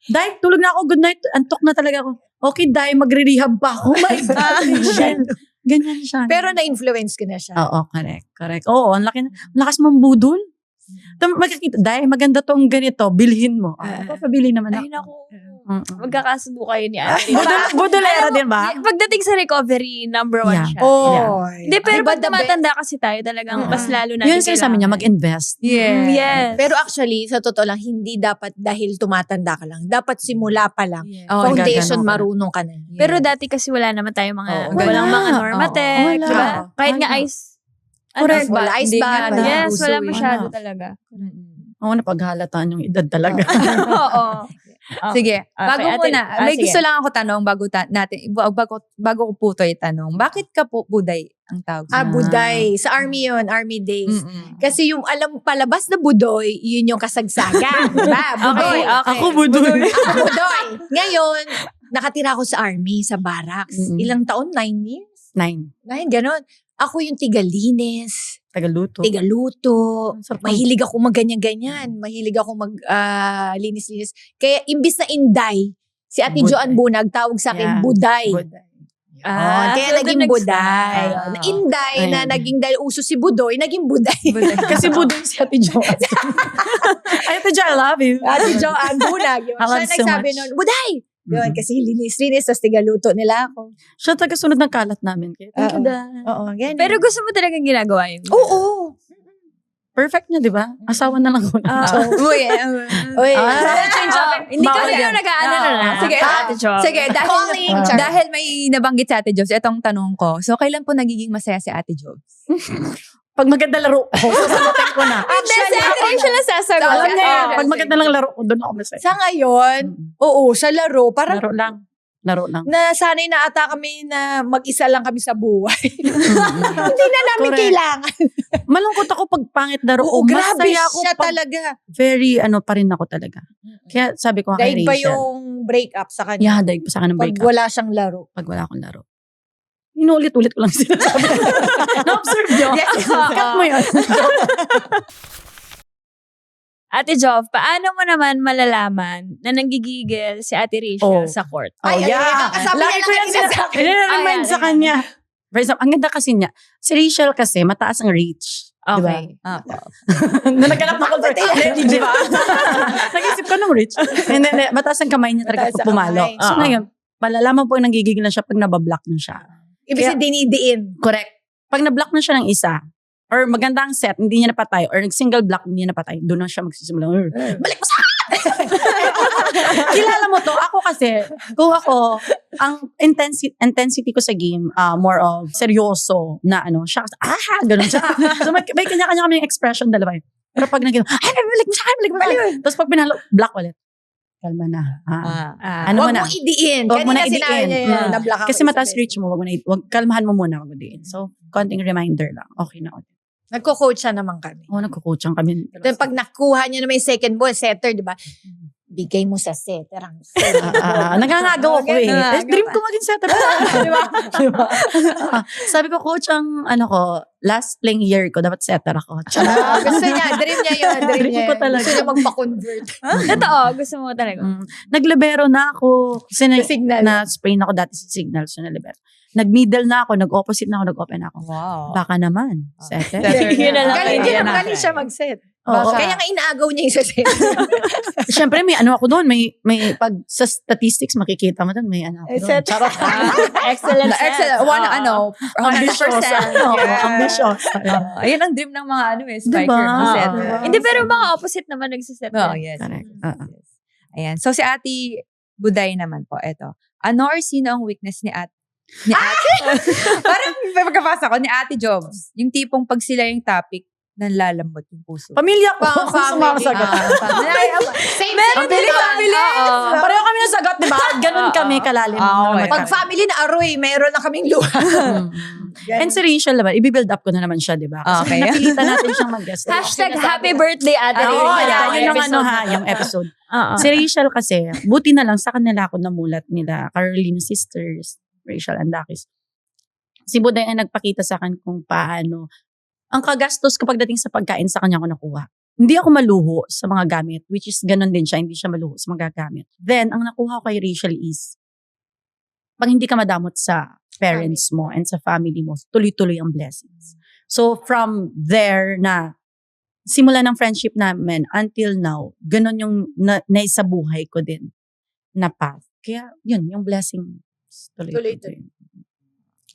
Dahil tulog na ako, good night, antok na talaga ako. Okay, dahil magre-rehab pa ako. My God. Ganyan siya. Pero na-influence ko na siya. Oo, correct. Oo, ang lakas mong budol. Magkakita, dahil maganda tong ganito, bilhin mo. Papabili naman Ay, ako. naku. Magkakasundo kayo ni Ate Rachel. Budolera din ba? Pagdating sa recovery, number 1 Yeah. siya. Oh. Hindi, pero Diba pag the tumatanda kasi tayo, talagang mas lalo natin Yun sinasabi niya, mag-invest. Yeah. Yes. Pero actually, sa totoo lang, hindi dapat dahil tumatanda ka lang. Dapat simula pa lang. Oh, Foundation, gagano ka na. marunong ka na. Pero dati kasi wala naman tayong mga, Oo, walang wala. mga Normatec, Oo, wala. diba? Kahit nga Wala. ice. Correct. Wala, ice Hindi bath. nga Wala. Yes, uso wala eh. masyado Wala. talaga. Oo, napaghalataan yung edad talaga. Oo. Sige, bago Ate- muna, may sige. gusto lang ako tanong bago ko po to itanong. Bakit ka po buday ang tawag? Buday. Sa army yun, army days. Mm-mm. Kasi yung alam palabas na budoy, yun yung kasagsagan. Diba? Budoy. Okay. Ako, budoy. Ako budoy. Ngayon, nakatira ako sa army, sa barracks. Mm-mm. Ilang taon? 9 years? 9. 9, ganon. Ako yung tigalinis, Tagaluto. tigaluto. Ang sarap ng- Mahilig ako mag-ganyan-ganyan. Mahilig ako linis-linis. Kaya imbis na Inday, si Ate Buday. Joanne Bunag tawag sa akin, Yeah. Buday. Buday. Kaya so naging doon Buday. nag-start. Inday na Ayun. naging dahil uso si Budoy, naging Buday. Kasi budoy si Ate Jo. Ay, Ate Jo, I love you. Ate Joanne Bunag. Yun. I love Siya so nagsabi much. nun, Buday! Yun, Mhm. kasi linis-linis, tapos tigaluto nila ako. Siya tagasunod ng kalat namin. Kaya, thank you, Oo. Dad. Oo, ganyan. Pero gusto mo talagang ginagawa yun. Oo. Perfect niya, di ba? Asawa na lang ko. Uy, Uy. change topic. Hindi Bawal kami yan. yung nag-ano na. Sige, Ate Jo. Sige, Calling. dahil may nabanggit si Ate Jobs, itong tanong ko. So, kailan po nagiging masaya si Ate Jobs? Pag maganda laro ko, sasagutin ko na. Actually, Ako yung siya nasasagot. Alam niya yun. Oo. Pag maganda lang laro ko, doon ako masaya. sa ngayon, oo, sa laro, parang Laro lang. Laro lang. nasanay na ata kami na mag-isa lang kami sa buhay. Hindi na namin Correct. kailangan. Malungkot ako pag pangit laro ko. Oo, grabe Masaya ako siya pag talaga. very pa rin ako talaga. Kaya sabi ko nga kay Dahil pa Rachel. yung break up sa kanya. Yeah, dahil pa sa akin ng Pag breakup. wala siyang laro. Pag wala akong laro. Inuulit-ulit ko lang sinasabi. Na-observe nyo? Cut mo yun. Ate Jo, paano mo naman malalaman na nanggigigil si Ate Rachel Oh. sa court? Ay, kakasabi Lagi niya ko lang yan kanina sa akin. Remind Ay, sa kanya. For example, ang ganda kasi niya. Si Rachel kasi, mataas ang reach. Okay. Na naghanap ako for di ba? Nag-isip ko ng reach. Hindi, mataas ang kamay niya talaga Mataas pag ang pumalo. kamay. So Oo. ngayon, malalaman po na nanggigigil na siya pag nabablock na siya. Ibig sabihin, dinidiin. Correct. Pag na-block na siya ng isa, or maganda ang set, hindi niya napatay, or nag-single block, hindi niya napatay, doon na siya magsisimula. Balik mo sa akin! Kilala mo to, ako kasi, kung ako, ang intensity ko sa game, more of seryoso na siya, ganun siya. So may kanya-kanya kaming expression, dalawa yun. Pero pag naging, balik mo sa akin, balik mo sa akin. Tapos pag pinalo, block ulit. Kalma na. Ano mo Huwag na? mong idiin. Huwag mo Kanina na sinabi idiin. niya yun, na-block ako Kasi isa mataas beses. reach mo, kalmahan mo muna, wag mo diin. So, konting reminder lang. Okay na ulit. Nagko-coach siya naman kami. Nagko-coachang kami. Then pag nakuha niya naman yung second ball, setter, di ba? Bigay mo sa setter ang setter. Nangangagaw ako eh. Nangangagaw Dream pa. ko maging setter. Di ba? Diba? Sabi ko, coach, ang last playing year ko, dapat setter ako. Gusto niya, dream niya yun. Dream Dream niya ko yun. talaga. Gusto niya magpa-convert. Totoo, gusto mo talaga. Naglibero na ako. Kasi Sa signal. na-sprain ako dati sa signal. So, nalibero. Nag-middle na ako, nag-opposite na ako, nag-open ako. Wow. Baka naman. Setter. Yun na lang. Galing siya mag-set. Oo. Kaya nga inaagaw niya yung sa set. Siyempre, may ako doon. May pag sa statistics, makikita mo doon, may ako doon. Set. Charot. Excellent. Excellent. One, 100%. Ambitious. Ayan ang dream ng mga spiker. Diba? Mga setter. Diba? Hindi, pero mga opposite naman nagsiset. Oh, yes. Correct. Yes. Ayan. So, si Ate Buday naman po, eto. Ano or sino ang weakness ni Ate? Parang pagkabasa ko, ni Ate Jobs. Yung tipong pag sila yung topic, nanlalambot yung puso. Pamilya ko. Family. Sumasagot. Same. Meron din Pareho kami nasagot, di ba? Ganun kami kalalim. Okay. Pag family na aroy, mayroon na kaming luha. And si Rachel naman, i-build up ko na naman siya, di ba? Kasi Okay. napilitan natin siyang mag-guest. Hashtag happy birthday, Ate Oo, Rachel. yan. Yun yung Episode yung episode. Oo. Si Rachel kasi, buti na lang sa kanila ako namulat nila, Caroline sisters, Rachel and Dakis. Si Buday ang nagpakita sa akin kung paano, ang kagastos ko pagdating sa pagkain sa kanya ko nakuha. Hindi ako maluho sa mga gamit, which is ganun din siya, hindi siya maluho sa mga gamit. Then, ang nakuha ko kay Rachel is, pag hindi ka madamot sa parents mo and sa family mo, tuloy-tuloy ang blessings. So, from there na, simula ng friendship namin until now, ganun yung naisabuhay ko din. na path. Kaya, yun, yung blessing. Tuloy-tuloy.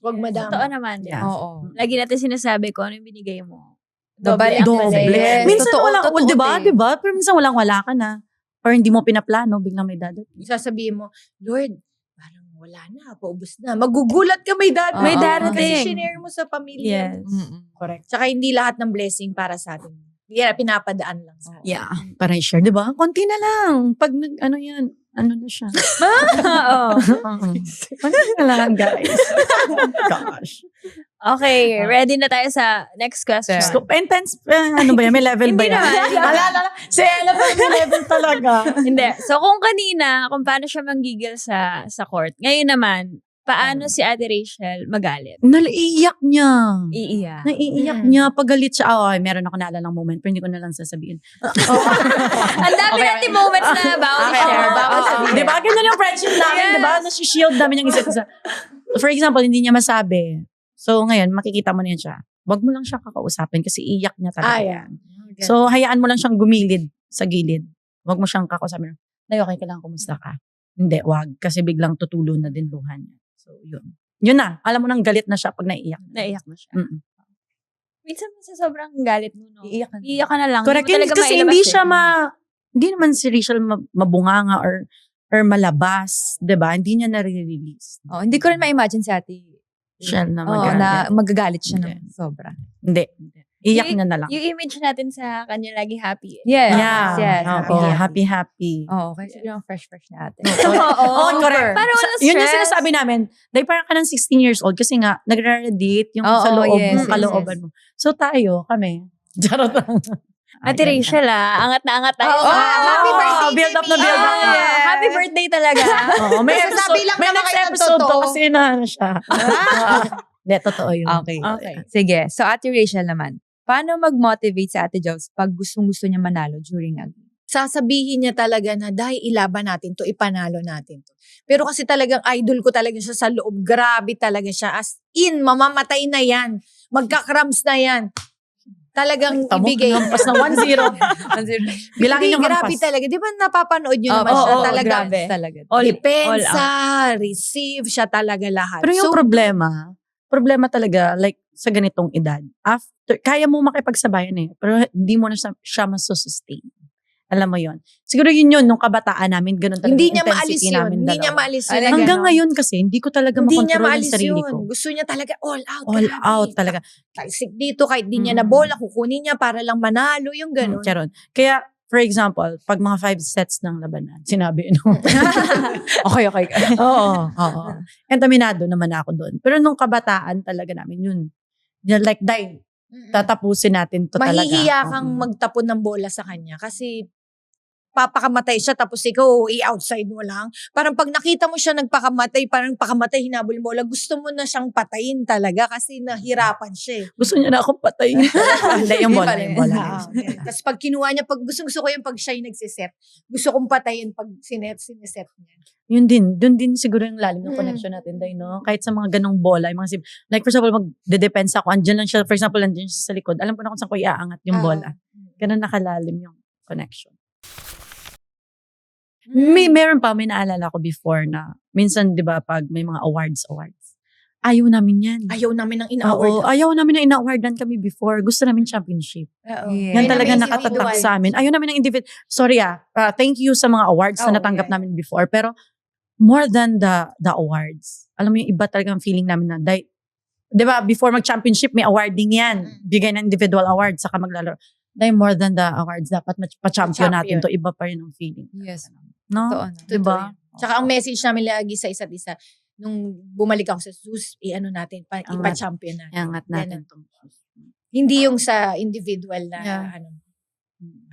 Huwag madami. Totoo naman. Yeah. Oo. Lagi natin sinasabi ko ano yung binigay mo. Doble. Yes. Minsan Totoo, walang, totoo, di ba? te. Di ba? Pero minsan wala ka na. Or hindi mo pinaplano, biglang may dadating. Sasabihin mo, Lord, parang wala na, paubos na. Magugulat ka may dadating. May Kasi darating. shinare mo sa pamilya. Yes. Correct. Tsaka hindi lahat ng blessing para sa atin. Yeah, pinapadaan lang sa atin. Yeah. Para i-share, di ba? Konti na lang. Pag ano yan, ano na siya. Oo. Konti na lang, guys. Gosh. Okay, ready na tayo sa next question. So, intense, ano ba yan? May level ba Hindi yan? naman. Alala, si Ella pa may level talaga. Hindi. So, kung kanina, kung paano siya manggigil sa court, ngayon naman, paano si Ate Rachel magalit? Naiiyak niya. Iiyak. Naiiyak niya. Pag galit siya, meron ako naalalang moment, pero hindi ko na lang sasabihin. Ang dami natin moments na bawal i-share. Bawal sabihin. Di ba? Ganun yung friendship namin, di ba? Nasi-shield namin yung isa't isa. For example, hindi niya masabi. So, ngayon, makikita mo na yan siya. Wag mo lang siya kakausapin kasi iyak niya talaga. Yeah. So, hayaan mo lang siyang gumilid sa gilid. Wag mo siyang kakausapin. Nay, okay ka lang, kumusta ka? Hindi, wag. Kasi biglang tutulo na din luha niya. So, yun. Yun na. Alam mo nang galit na siya pag naiiyak. Naiyak na siya. Mm-mm. Minsan sa sobrang galit mo, no? Iiyak ka na. Iiyak ka na lang. Correct. Hindi mo Yun, talaga kasi mailabas hindi eh. siya hindi naman si Rachel mabunganga or malabas. Diba? Hindi niya nare-release. Oh, hindi ko rin ma-imagine si ate. Shell na Oo, magalit. na magagalit siya Hindi. ng sobra. Hindi. Iyak na lang. Yung image natin sa kanya lagi happy. Yes. Yeah. Yes. Oo, happy. Oo, kasi yung fresh na ate. Oo, correct. Parang walang Yun yung stress. sinasabi namin. Dahil parang ka ng 16 years old kasi nga, nagre-radiate yung sa Oo, loob yes, mo, kalooban mo. So tayo, kami. Charot lang. Ate Rachel, angat na angat tayo. Oo. Happy birthday, build up na Timmy. build up. Ah, happy birthday talaga. Oo, may Sasabi lang may naman next kayo ng episode totoo. to kasi na ano siya. Hindi, totoo yun. Okay. Okay. Sige. So, Ate Rachel naman, paano mag-motivate si Ate Jobs pag gustong-gusto niya manalo during a game? Sasabihin niya talaga na dahil ilaban natin to, ipanalo natin to. Pero kasi talagang idol ko talaga siya sa loob. Grabe talaga siya. As in, mamamatay na yan. Magka-cramps na yan. Talagang Tamo, ibigay. hampas na 1-0. Bilangin Hindi, yung grabe hampas. talaga. Di ba napapanood nyo naman Oo, siya? oo, Talaga. grabe. Talaga. All Depensa, receive, siya talaga lahat. Pero yung So, problema talaga, like, sa ganitong edad, after, kaya mo makipagsabayan pero hindi mo na siya masusustain. Alam mo yon. Siguro yun nung kabataan namin, ganun talaga hindi yung niya maalis intensity yun. namin Hindi niya dalawa. maalis yun. Talaga, Hanggang no? ngayon kasi, hindi ko talaga Hindi niya makontrol yung maalis sarili yun. ko. Gusto niya talaga all out. All grabe. out talaga. Taisik dito, kahit di niya na bola, kukunin niya para lang manalo, yung gano'n. Charon. Kaya, for example, pag mga 5 sets ng labanan, sinabi, Okay. oo. And aminado naman ako doon. Pero nung kabataan talaga namin, yun. Like, tatapusin natin to talaga. Mahihiya kang Oo. magtapon ng bola sa kanya kasi papakamatay siya tapos ikaw i-outside mo lang. Parang pag nakita mo siya nagpakamatay, parang pakamatay, hinabol mo lang, gusto mo na siyang patayin talaga kasi nahirapan siya. Gusto niya na akong patayin. Hindi, yung bola. Tapos pag kinuha niya, pag gusto ko yung pag siya yung nagsiset, gusto kong patayin pag siniset niya. Yun din. Doon din siguro yung lalim ng connection natin, Day, no? Kahit sa mga ganong bola, yung mga like for example, magde-depensa ako, andyan lang siya, for example, andyan siya sa likod, alam ko na kung saan ko iaangat yung bola. Ganun nakalalim yung connection. Meron pa, may naalala ko before na, minsan, di ba, pag may mga awards, ayaw namin yan. Ayaw namin ng Oo, ina-award. ayaw namin na ina-awardan kami before. Gusto namin championship. Yeah. Yan Ayaw talaga namin nakatatak individual. sa amin. Ayaw namin ng individual. Sorry thank you sa mga awards na Oh, natanggap yeah. namin before. Pero more than the awards. Alam mo yung iba talagang feeling namin na, di ba, before mag-championship, may awarding yan. Bigay ng individual awards, saka maglalaro. Dahil more than the awards, dapat pa-champion natin to. Iba pa rin ang feeling. Yes. No? Totoo na. Di ba? Tsaka ang message namin lagi sa isa't isa, nung bumalik ako sa Zeus, ano natin, ipa-champion natin. Iangat natin to. Hindi yung sa individual na, Yeah.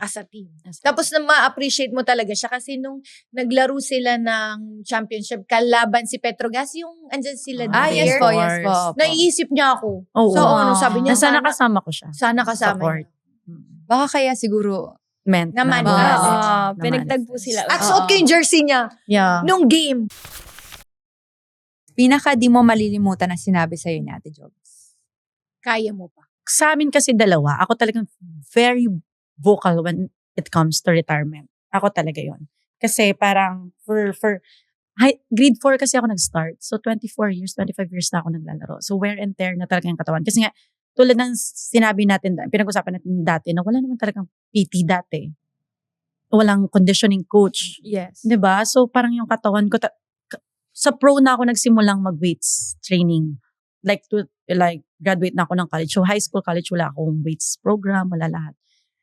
as a team. Tapos na ma-appreciate mo talaga siya kasi nung naglaro sila ng championship, kalaban si Petrogas, yung andyan sila Yes there, po, yes po. naiisip niya ako. Oo. So, ano, sabi niya, Sana kasama ko siya. sana Sa kasama court. niya. Baka kaya siguro, Naman. Pinagtagpo sila. At suot ko yung jersey niya Yeah. nung game. pinaka di mo malilimutan na sinabi sa'yo ni Ate Jobs. Kaya mo pa. Sa amin kasi dalawa, ako talagang very vocal when it comes to retirement. Ako talaga yon. Kasi parang grade 4 kasi ako nag-start. So 24 years, 25 years na ako naglalaro. So wear and tear na talaga yung katawan. Kasi nga, tulad ng sinabi natin, pinag-usapan natin dati, na wala naman talagang PT dati. Walang conditioning coach. Yes. 'Di ba? So parang yung katawan ko, sa pro na ako nagsimulang mag-weights training. Like graduate na ako ng college. So high school, college, wala akong weights program, wala lahat.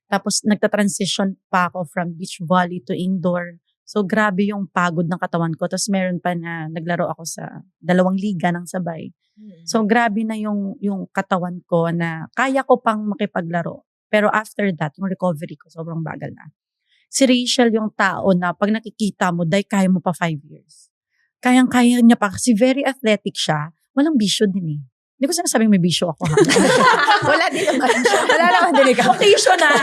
Tapos nagta-transition pa ako from beach volley to indoor. So grabe yung pagod ng katawan ko. Tapos meron pa na naglaro ako sa 2 liga ng sabay. So grabe na yung katawan ko na kaya ko pang makipaglaro. Pero after that, yung recovery ko, sobrang bagal na. Si Rachel yung tao na pag nakikita mo, kaya mo pa 5 years. Kayang-kaya niya pa kasi very athletic siya. Walang bisyo din eh. Hindi ko sinasabing may bisyo ako ha. Wala din naman siya. Wala naman din ikaw. Occasional.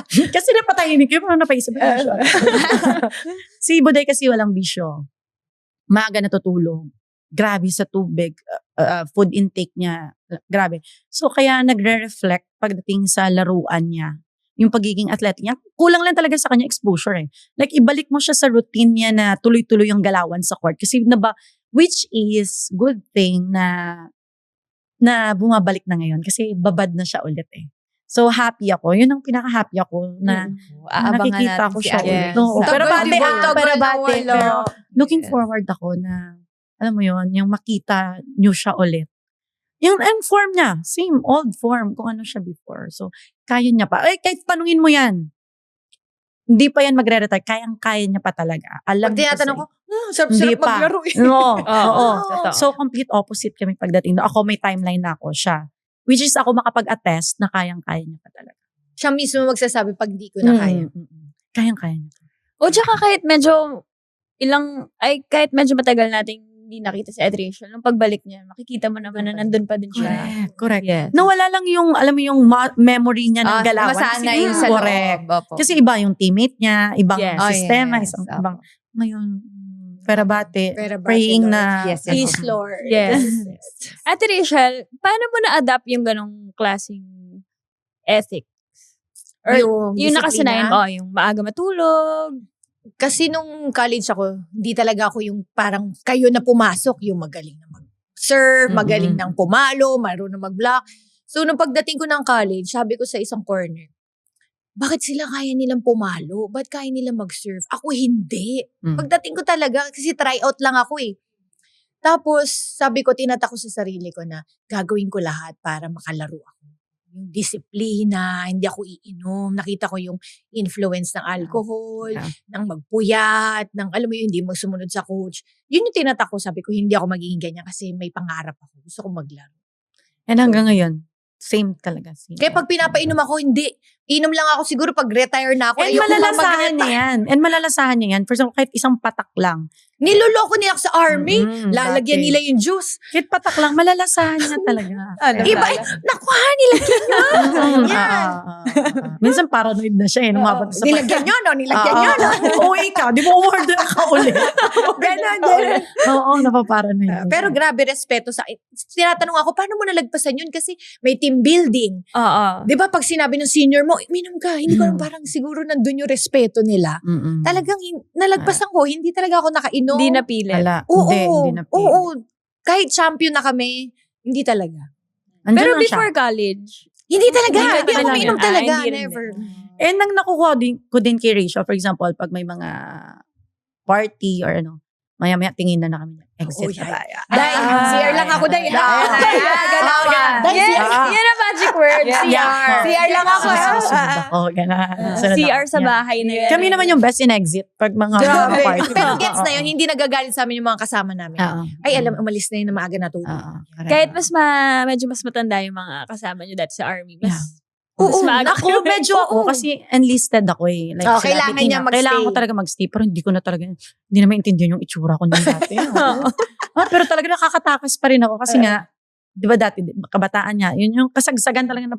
Kasi napatahimik yun, parang napaisip ko siya. Si Buday kasi walang bisyo. Maaga natutulog. Grabe sa tubig. Food intake niya. Grabe. So kaya nagre-reflect pagdating sa laruan niya. Yung pagiging athletic niya. Kulang lang talaga sa kanya exposure eh. Like ibalik mo siya sa routine niya na tuloy-tuloy yung galawan sa court. Kasi which is good thing na bumabalik na ngayon. Kasi babad na siya ulit eh. So happy ako. Yun ang pinaka-happy ako na Aabangan nakikita natin ko si siya Ate. ulit. No, Yes. pero Tagal bate. na wala. Looking Yes. forward ako na, alam mo yun, yung makita nyo siya ulit. Yung form niya, same old form kung ano siya before. So, kaya niya pa. Ay, kahit tanungin mo yan. Hindi pa yan magre-retire. Kayang-kaya niya pa talaga. Alam Pag niya tinatanong ko, Hindi sarap-sarap pa. maglaro eh. No, oo. Totoo. So, complete opposite kami pagdating. Ako may timeline na ako, siya. Which is ako makapag-attest na kayang-kaya niya pa talaga. Siya mismo magsasabi pag di ko na kaya. Kayang-kaya niya. O tsaka kahit medyo matagal nating hindi nakita si Ed Rachel, nung pagbalik niya, makikita mo naman na nandun pa din siya. Correct. Yes. Nawala lang yung, alam mo yung memory niya ng galawan. Masanay Kasi, sa correct. loob. Opo. Kasi iba yung teammate niya, ibang Yes. sistema, yes. isang Opo. ibang, ngayon, perabate, Perabate, praying Lord. na, Yes, Peace, Lord. Yes. Ate Rachel, paano mo na-adapt yung ganong klaseng ethics? Or yung disiplina. nakasanayan mo, yung maaga matulog. Kasi nung college ako, hindi talaga ako yung parang kayo na pumasok, yung magaling na mag-serve, magaling nang pumalo, marunong mag-block. So, nung pagdating ko ng college, sabi ko sa isang corner, bakit sila kaya nilang pumalo? Ba't kaya nilang mag-serve? Ako hindi. Pagdating ko talaga, kasi try out lang ako eh. Tapos, sabi ko, tinatak ko sa sarili ko na gagawin ko lahat para makalaro ako. Yung disiplina, hindi ako iinom. Nakita ko yung influence ng alcohol, ng magpuyat, ng alam mo yun, hindi magsumunod sa coach. Yun yung tinatak ko. Sabi ko, hindi ako magiging ganyan kasi may pangarap ako. Gusto ko maglaro. and hanggang ngayon, same talaga. Same. Kaya pag pinapainom ako, hindi. Inom lang ako siguro pag retire na ako. And Ayoko pa malalasahan niya mag-retire. yan. And malalasahan niya yan. For example, kahit isang patak lang. Niloloko nila ako sa army. Lalagyan dati. nila yung juice. Kahit patak lang, malalasahan niya talaga. Iba, nakuha, nilagyan nyo. Yan. Minsan paranoid na siya eh. Lumabot sa Nilagyan nyo, no? Nilagyan nyo, no? Oo, ikaw. Di mo umorder ka ulit. Ganon. Oo, napaparanoid. Pero grabe respeto sa tinatanong ako, paano mo nalagpasan yun? Kasi may team building. Oo. Di ba pag sinabi ng senior mo, minum ka, hindi ko alam, parang siguro nandun yung respeto nila. Talagang nalagpasan ko, hindi talaga ako nakainom. Hindi napilit. Wala. Oo, Hindi na pili. oo. Kahit champion na kami, hindi talaga. Andyan Pero lang siya. before college, Hindi talaga. Hindi ka Hindi ako talaga. mainom talaga. Hindi rin Never. And nang nakukuha ko din kay Rachel, for example, pag may mga party or ano, maya-maya tingin na kami. Exit na tayo. Day, CR lang ako, Day. Yan ang magic word. CR. CR lang ako. Susunod ako. Sunod CR ako. sa Yeah. bahay na yan. Kami naman yung best in exit pag mga Grabe. party. Pero gets na yun, hindi nagagalit sa amin yung mga kasama namin. Oo. Ay, alam, umalis na yun na maaga natulog. Kahit medyo mas matanda yung mga kasama nyo dati sa army. Mas Oo, maaga ako kayo. medyo ako kasi enlisted ako eh. Like, Oh, sila, kailangan Tina, niya magstay. Kailangan ko talaga magstay pero hindi ko na talaga, hindi na maintindihan yung itsura ko nung dati. Pero talaga nakakatakas pa rin ako kasi nga, di ba dati, kabataan niya, yun yung kasagsagan talaga na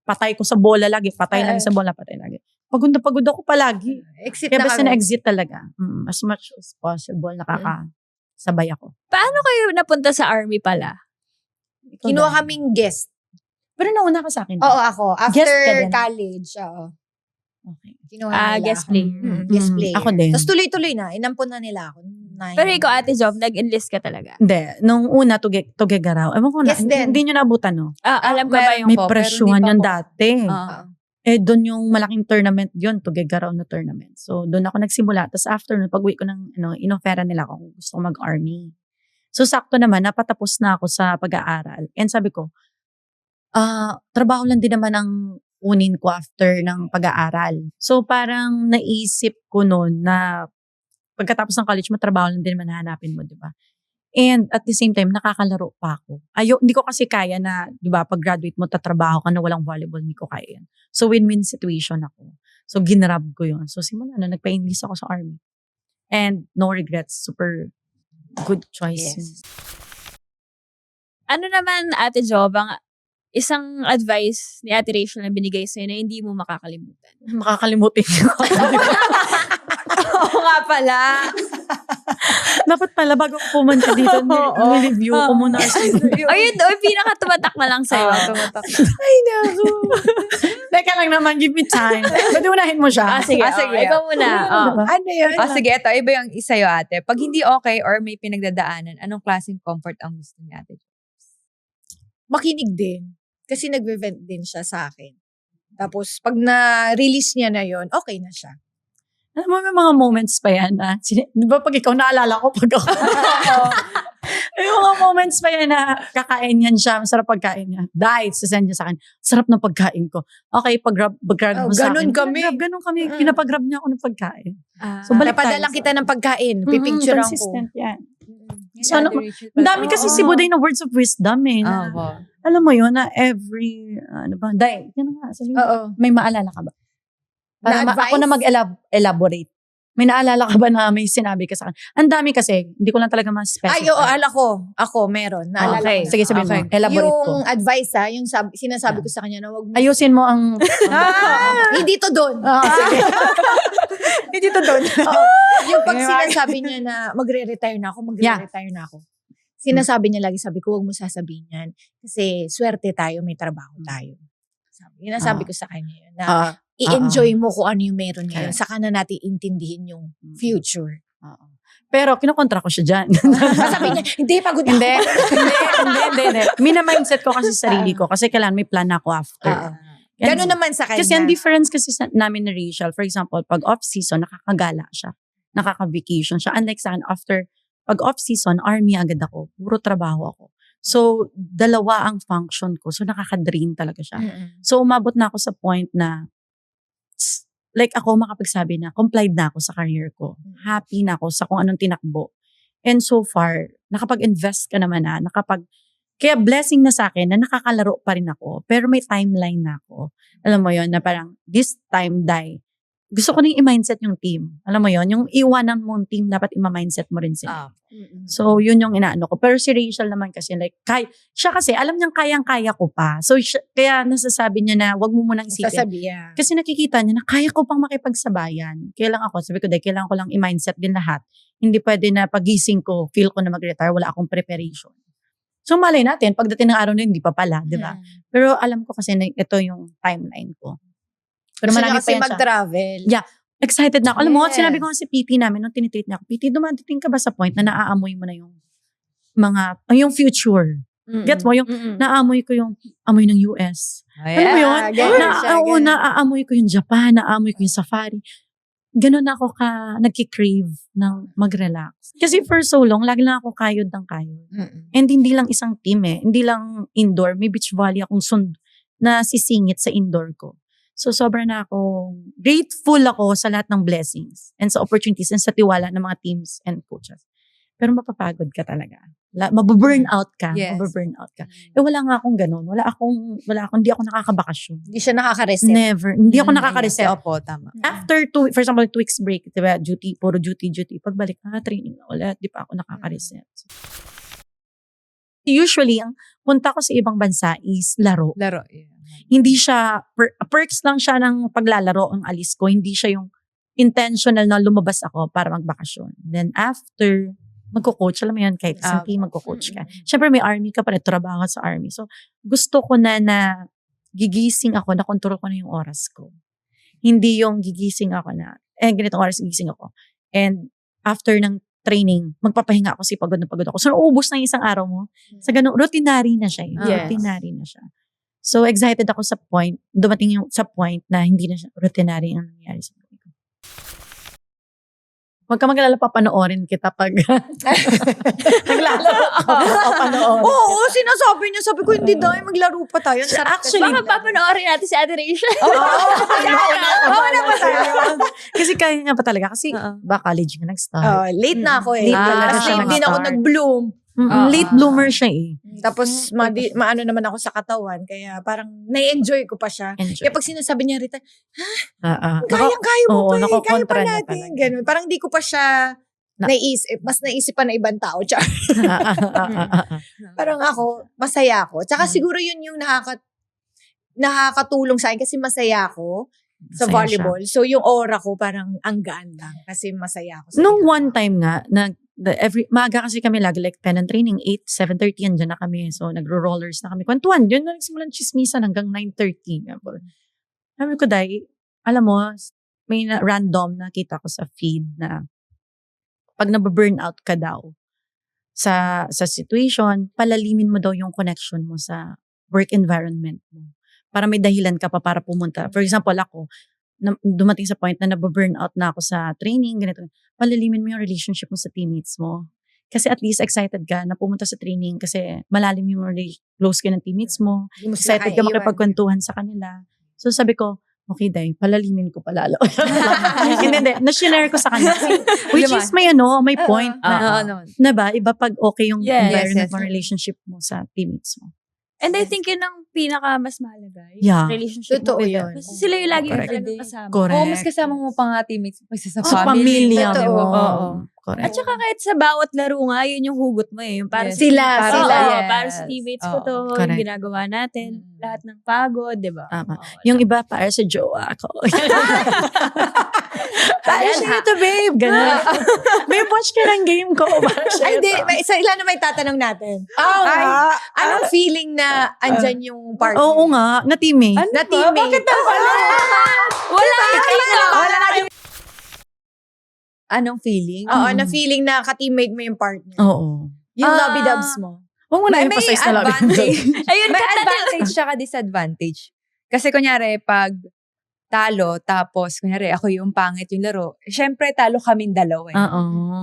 patay ko sa bola lagi, patay lagi sa bola, patay lagi. Pagod na pagod ako palagi. Exit Kaya na basta kami. na-exit talaga. As much as possible, nakakasabay ako. Paano kayo napunta sa army pala? Ikaw Kinuha ba? kaming guest. Pero nauna ka sa akin. Oo, ako. Guest ka After din. college, oo. Okay. Kinuha nila guest ako. player. Guest player. Ako din. Tapos tuloy-tuloy na. Inampon na nila ako. Pero ikaw, Ate Job, nag-enlist ka talaga. Hindi. Nung una, Tugigaraw. Ewan ko na, Yes, din. hindi nyo naabutan, no? Alam ko ba meron yung May po, pero presyuhan hindi pa yun ako. dati. Doon yung malaking tournament yun, Tugigaraw na tournament. So, doon ako nagsimula. Tapos after nun, pag-uwi ko ng, inofera nila ako kung gusto ko mag-army. So, sakto naman, napatapos na ako sa pag-aaral. And sabi ko, trabaho lang din naman ang unin ko after ng pag-aaral. So, parang naisip ko noon na pagkatapos ng college mo, trabaho lang din naman hanapin mo, di ba? And at the same time, nakakalaro pa ako. Hindi ko kasi kaya na, di ba, pag-graduate mo, tatrabaho ka na walang volleyball, hindi ko kaya yan. So, win-win situation ako. So, ginrab ko yun. So, simula na, nagpa-enlist ako sa army. And no regrets, super good choice. Yes. Ano naman, Ate Job, ang isang advice ni Ate Rachel na binigay sa'yo na hindi mo makakalimutan? Makakalimutin ko. Oo nga pala. Dapat pala, bago ko pumunta dito, nireview ko muna. Ayun, pinaka-tumatak na lang sa'yo. Ay, naku. Teka lang naman, give me time. Pwede unahin mo siya. Sige. Sige. Ikaw muna. Diba? Ano yun? Sige, ito. Iba yung isayo, ate. Pag hindi okay or may pinagdadaanan, anong klaseng comfort ang gusto ni ate? Makinig din. Kasi nagve-vent din siya sa akin. Tapos, pag na-release niya na yon, okay na siya. Alam mo, may mga moments pa yan. Di ba pag ikaw naalala ko, pag ako. May mga moments pa yan na kakain yan siya. Masarap pagkain niya. Dahil, sasend niya sa akin. Sarap ng pagkain ko. Okay, pag-grab mo sa akin. ganun kami. Ganun kami. Pinapagrab niya ako ng pagkain. So, So, balik tayo. Napadalang kita ng pagkain. Pipicturean ko. Consistent yan. So, ano, ang dami kasi si Buday na words of wisdom eh. Na, alam mo yun, na every, Day, yan nga, sabi mo, Oo. may maalala ka ba? Para Na-advice? ako na mag-elaborate. May naalala ka ba na may sinabi ka sa akin? Ang dami kasi, hindi ko lang talaga ma-specify. Ay, oo, ala ko. Ako, meron. Naalala Okay, ko na. sige sabihin mo. Elaborate ko. Yung advice yung sinasabi ko sa kanya na wag mo. Ayusin mo ang... Hindi to doon. sige. Hindi to doon. Yung pag sinasabi niya na magre-retire na ako, Sinasabi niya lagi, sabi ko, wag mo sasabihin yan. Kasi swerte tayo, may trabaho tayo. Sabi ko sa kanya yun, na i-enjoy mo kung ano yung meron ngayon. Yes. Saka na natin intindihin yung future. Pero kinokontra ko siya dyan. Sabi niya, hindi, pagod ako. Hindi. Mina-mindset ko kasi sarili ko. Kasi kailangan may plan ako after. Ganun naman sa kanya. Kasi ang difference kasi namin ni Rachel, for example, pag off-season, nakakagala siya. Nakaka-vacation siya. Unlike sa akin, after pag off-season, army agad ako. Puro trabaho ako. So, dalawa ang function ko. So, nakaka-drain talaga siya. So, umabot na ako sa point na, like ako makapagsabi na, complied na ako sa career ko. Happy na ako sa kung anong tinakbo. And so far, nakapag-invest ka naman na, kaya blessing na sa akin na nakakalaro pa rin ako. Pero may timeline na ako. Alam mo yon na parang, this time, gusto ko nang i-mindset yung team. Alam mo yon yung iwanan mo yung team, dapat i-mindset mo rin sila. So, yun yung inaano ko. Pero si Rachel naman kasi, like, siya kasi, alam niyang kayang-kaya ko pa. So, kaya nasasabi niya na, wag mo munang isipin. Sasabihan. Kasi nakikita niya na kaya ko pang makipagsabayan. Kaya lang ako, sabi ko, kailangan ko lang i-mindset din lahat. Hindi pwede na pagising ko, feel ko na mag-retire, wala akong preparation. So, malay natin, pagdating ng araw na hindi pa pala, di ba? Pero alam ko kasi na ito yung timeline ko. Pero Gusto marami niya pa kasi yan siya. mag-travel. Yeah. Excited na ako. Alam mo, Yes. sinabi ko nga si PT namin, nung tinitreat niya ako, PT, dumadating ka ba sa point na naaamoy mo na yung yung future? Get mo? Yung naamoy ko yung amoy ng US. Alam mo yun? Naaamoy ko yung Japan, naaamoy ko yung safari. Ganon ako nagki-crave ng mag-relax. Kasi for so long, lagi lang ako kayod ng kayod. And hindi lang isang team hindi lang indoor. May beach volley akong na sisingit sa indoor ko. So, sobra na akong grateful ako sa lahat ng blessings and sa opportunities and sa tiwala ng mga teams and coaches. Pero mapapagod ka talaga. Mababurn out ka. Yes. Mababurn out ka. Wala nga akong ganun. Hindi ako nakakabakasyon. Hindi siya nakaka-reset. Never. Hindi ako nakaka-reset. Opo, tama. After for example, 2 weeks break, diba, puro duty. Pagbalik, training na ulit. Di pa ako nakaka-reset. Usually, ang punta ko sa ibang bansa is laro. Laro. Yeah. Hindi siya, perks lang siya ng paglalaro ang alis ko. Hindi siya yung intentional na lumabas ako para magbakasyon. Then after, magko-coach. Alam mo yun, kahit isang team, magko-coach ka. Siyempre may army ka pa rin, trabaho ka sa army. So, gusto ko na gigising ako, na control ko na yung oras ko. Hindi yung gigising ako na, ganitong oras gigising ako. And after ng training, magpapahinga ako kasi pagod na pagod ako. So, nauubos na yung isang araw mo. Sa ganun, routinary na siya. Yes. Routinary na siya. So, excited ako sa point, dumating yung sa point na hindi na siya routinary ang nangyayari sa buhay ko. Huwag ka mag-alala, papanoorin kita pag naglalaro ako. Papanoorin. Oo, sinasabi niya. Sabi ko, hindi dahil maglaro pa tayo. Ang sarap kasi. Actually, Baka papanoorin natin si Ate Rachel. Oo na pa tayo. Kasi kaya nga pa talaga. Kasi ba college nga nag-start. Late na ako eh. Late talaga Tapos siya late din ako mag-start. nag-bloom. Late bloomer siya eh. Tapos maano naman ako sa katawan. Kaya parang na-enjoy ko pa siya. Enjoy. Kaya pag sinasabi niya Rita, Nako- kayang-kaya mo oo, pa eh. Kaya nakokontra pa na natin. talaga. Ganun. Parang di ko pa siya naisip. Mas naisip pa na ibang tao. Char. Parang ako, masaya ako. Tsaka siguro yun yung nakakatulong sa akin kasi masaya ako sa Masaya volleyball. So yung aura ko parang ang gaan lang kasi masaya ako. Sa Nung ginagawa one ko. time nga, maaga kasi kami lagi, like pen and training, 8, 7:30, andyan na kami. So, nagro-rollers na kami. Kwentuhan, yun na nagsimulan chismisan hanggang 9:30. Sabi ko, Day, alam mo, may random nakita ko sa feed na pag nababurnout ka daw sa situation, palalimin mo daw yung connection mo sa work environment mo. Para may dahilan ka pa para pumunta. For example, ako, dumating sa point na nababurnout na ako sa training, ganito. Palalimin mo yung relationship mo sa teammates mo. Kasi at least excited ka na pumunta sa training kasi malalim yung close ka ng teammates mo. Hindi mo sila Excited ka kaiiwan. makipagkwentuhan sa kanila. So sabi ko, okay, Day, palalimin ko palalo. Hindi. Na-share ko sa kanya. Which is may point na ba, iba pag okay yung Yes, environment yes. mo, relationship mo sa teammates mo. And I think yun ang pinaka mas mahalaga. Yung Yeah. relationship Totoo mo with yun. them. Kasi sila yung lagi yung Correct. talagang kasama. Correct. Oo, mas kasama mo pa nga teammates mo kaysa sa Sa family. pamilya Totoo. mo. Oo. Correct. At saka kahit sa bawat laro nga, yun yung hugot mo eh. Yung para Yes. sa Sila, para, sila. oo, Yes. para sa teammates ko Oo. to, Correct. yung ginagawa natin. Lahat ng pagod, di ba? Tama. Oo. Yung iba, para sa jowa ko. Para siya ito, babe. Ganun. Babe, watch ka ng game ko. Para siya Ay, hindi. ito. May isa ilan na may tatanong natin. Ay, Anong feeling na andyan yung partner? Oo nga, na teammate. Na teammate. Bakit Wala Wala na Anong feeling? Oo, na feeling na ka-teammate mo yung partner. Oo. Yung Ah. lovey-dubs mo. Huwag mo na May emphasize na lang. advantage. Ayun, May kata advantage siya ka disadvantage. Kasi kunyari, pag talo, tapos kunyari, ako yung pangit yung laro, syempre, talo kaming dalawa eh. Oo.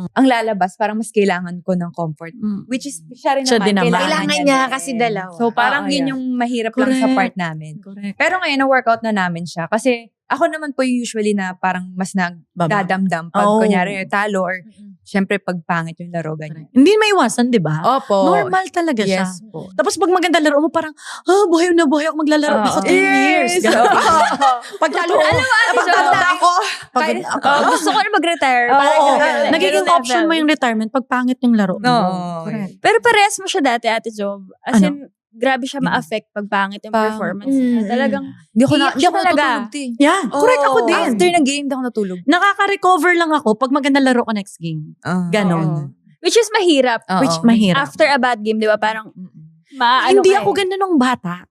Ang lalabas, parang mas kailangan ko ng comfort. Which is, siya rin Siya naman. din naman. Kailangan niya kasi dalawa. So, parang Oo, yun yeah. yung mahirap lang sa Correct. part namin. Correct. Pero ngayon, na-workout na namin siya. Kasi, ako naman po usually na parang mas nagdadamdam pag Oh. kunyari talo or syempre pag pangit yung laro, ganyan. Hindi may iwasan, di ba? Opo. Normal talaga siya. Yes po. Tapos pag maganda laro mo, parang, buhay na buhay ako maglalaro. Oo. Ako 10 years. Ganun. Pag talo, pag talo na ako. Pagod ako. gusto ko na mag-retire. Oo, Parang oo. ganun. Nagiging Ganun option level. mo yung retirement pag pangit yung laro mo. Oo. Correct. Pero parehas mo siya dati, Ate Job. As Ano? in, grabe siya ma-affect pag pangit yung performance. Talagang, Hindi ako Iyak siya talaga. natutulog, te. Yeah, correct ako din. After ng game, hindi ako natulog. Nakaka-recover lang ako pag maganda laro ko next game. Ganon. which is mahirap. Which mahirap. After a bad game, di ba? Parang, maano Hindi ka ako eh. ganda nung bata.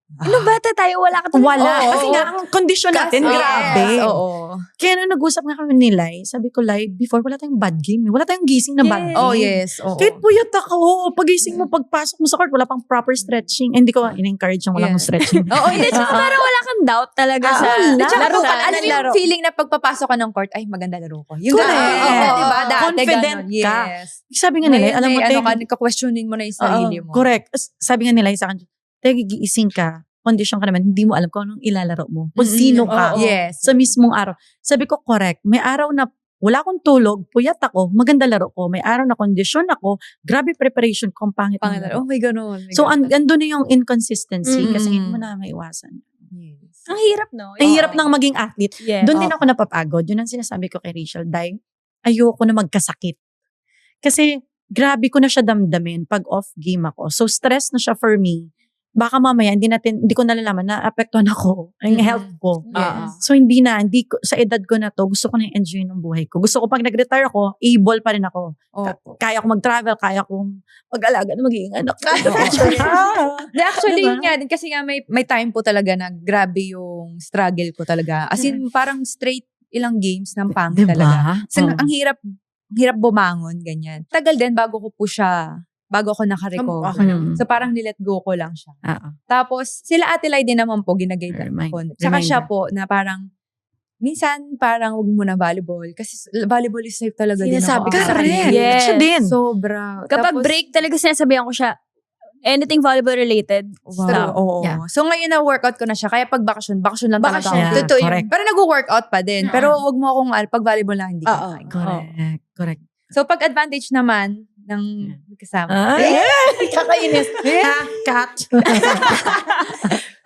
Nung bata tayo, wala ka talaga. Wala. Oo. Kasi nga, ang kondisyon natin, Kasi- grabe. Yes, oo. Kaya nung nag-usap nga kami ni Lai, sabi ko, Lai, before wala tayong bad game. Wala tayong gising na bad game. Oh, yes. Oo. Kahit puyat ako, pagising mo, pagpasok mo sa court, wala pang proper stretching. Hindi ko in-encourage yung walang Yeah. stretching. Oo, Hindi, yes. tsaka parang wala kang doubt talaga sa wala. Tsaka laro. po, alam mo laro. yung feeling na pagpapasok ka ng court, ay, maganda laro ko. Yung Correct. ganun. Diba? Dati, Confident ganun. ka. Yes. Sabi nga nila, alam mo, ano ka, Teg, nagka-questioning mo na yung sarili mo. correct. Sabi nga nila sa akin, Teg, gigising ka, condition ka naman, hindi mo alam kung anong ilalaro mo. Kung sino ka. Oo. Yes. Sa mismong araw. Sabi ko, correct. May araw na wala akong tulog, puyat ako, maganda laro ko. May araw na kondisyon ako, grabe preparation ko, ang pangit ng Pangalawa. laro. Oh, may ganun. May So, ganun. andun na yung inconsistency Mm-mm. kasi hindi mo na maiwasan. Yes. Ang hirap, no? Ang hirap ng maging athlete. Yeah. Doon din ako napapagod. Yun ang sinasabi ko kay Rachel. Dahil ayoko na magkasakit. Kasi grabe ko na siya damdamin pag off game ako. So stress na siya for me baka mamaya hindi ko nalalaman na apektuhan ako, ang health ko. Yes. So sa edad ko na to, gusto ko na enjoy ng buhay ko. Gusto ko pag nag-retire ako, able pa rin ako. Opo. Kaya ko mag-travel, kaya kong mag-alaga na magiging anak. Actually, Diba? yun nga din. Kasi nga may time po talaga na grabe yung struggle ko talaga. As in, parang straight ilang games ng pang talaga. So, ang hirap bumangon, ganyan. Tagal din bago ako naka-recover. So, parang nilet go ko lang siya. Tapos, sila Ate Lai din naman po, ginagaydan ko. Saka siya po, na parang, minsan, parang huwag mo na volleyball. Kasi volleyball is safe talaga din Sinasabi ako. ko sa kanya. Yes. Siya din. Sobra. Kapag Tapos, break, talaga sinasabihan ko siya, anything volleyball related, wow, stop. oo. Yeah. So, ngayon na workout ko na siya. Kaya pag bakasyon lang talaga Bakasyon. ako. Yeah, Totoo yun. correct. Pero nag-workout pa din. Pero wag mo akong, pag volleyball lang, hindi Oo. ko. Correct. So, pag advantage naman ng kasama. Kakainis. Cat.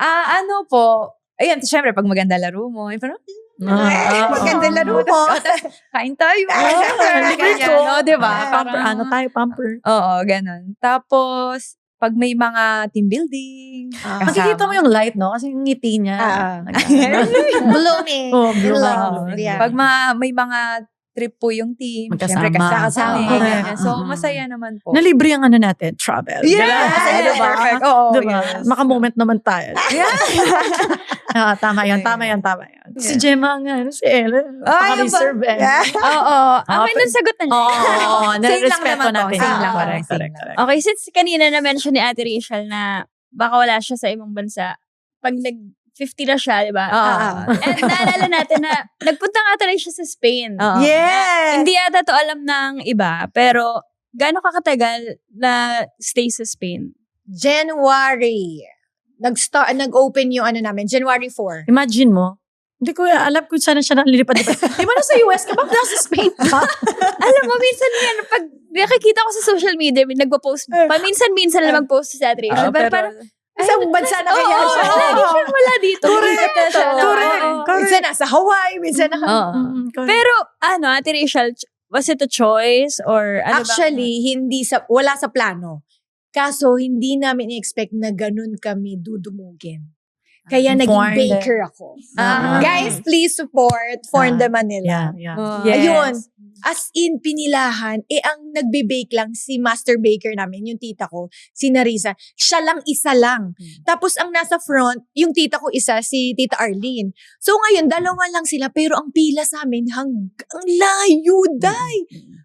Ano po, ayun, syempre, pag maganda laro mo, parang, Maganda laro mo. kain tayo. Ganyan, No, diba? Pamper. Oo, ganun. Tapos, pag may mga team building, Makikita mo yung light, no? Kasi yung ngiti niya. Blooming. Oh, In blooming. love. Yeah. Pag may mga trip po yung team, Magkasama. syempre kasama. Correct. So, masaya naman po. Nalibre ang natin, travel. Yes! Perfect. Oo, Diba? yes. Maka-moment naman tayo. Tama yan. Si Gemma nga, si Ellen. Paka-reserve eh. Oo. Okay, nang sagot na niya. Oo, nare-respeto naman po. natin. Same lang. Correct. Okay, since kanina na-mention ni Ate Rachel na baka wala siya sa ibang bansa, pag nag-50 na siya, di ba? And naalala natin na nagpunta nga talaga siya sa Spain. Yes. Hindi ata to alam ng iba, pero gaano kakatagal na stay sa Spain? January. Nag-open yung namin. January 4. Imagine mo, hindi ko alam kung saan siya nalilipat. Di ba nasa US ka ba? Nasa Spain ka? Alam mo, minsan yan, pag nakikita ko sa social media, paminsan-minsan lang mag-post sa Ate Rachel. Pero parang, Isang bansa na kaya siya. lagi siyang wala dito. Correct. Correct. Minsan nasa Hawaii, minsan Pero, Ate Rachel, was it a choice? Or ano ba? Actually, wala sa plano. Kaso, hindi namin i-expect na ganun kami dudumugin. Kaya naging Form the- baker ako. Guys, please support Form the Manila. Yeah. Ayun. As in, pinilahan. Ang nagbe-bake lang, si master baker namin, yung tita ko, si Narisa. Siya lang, isa lang. Tapos, ang nasa front, yung tita ko isa, si Tita Arlene. So, ngayon, dalawa lang sila, pero ang pila sa amin, hanggang layo, day.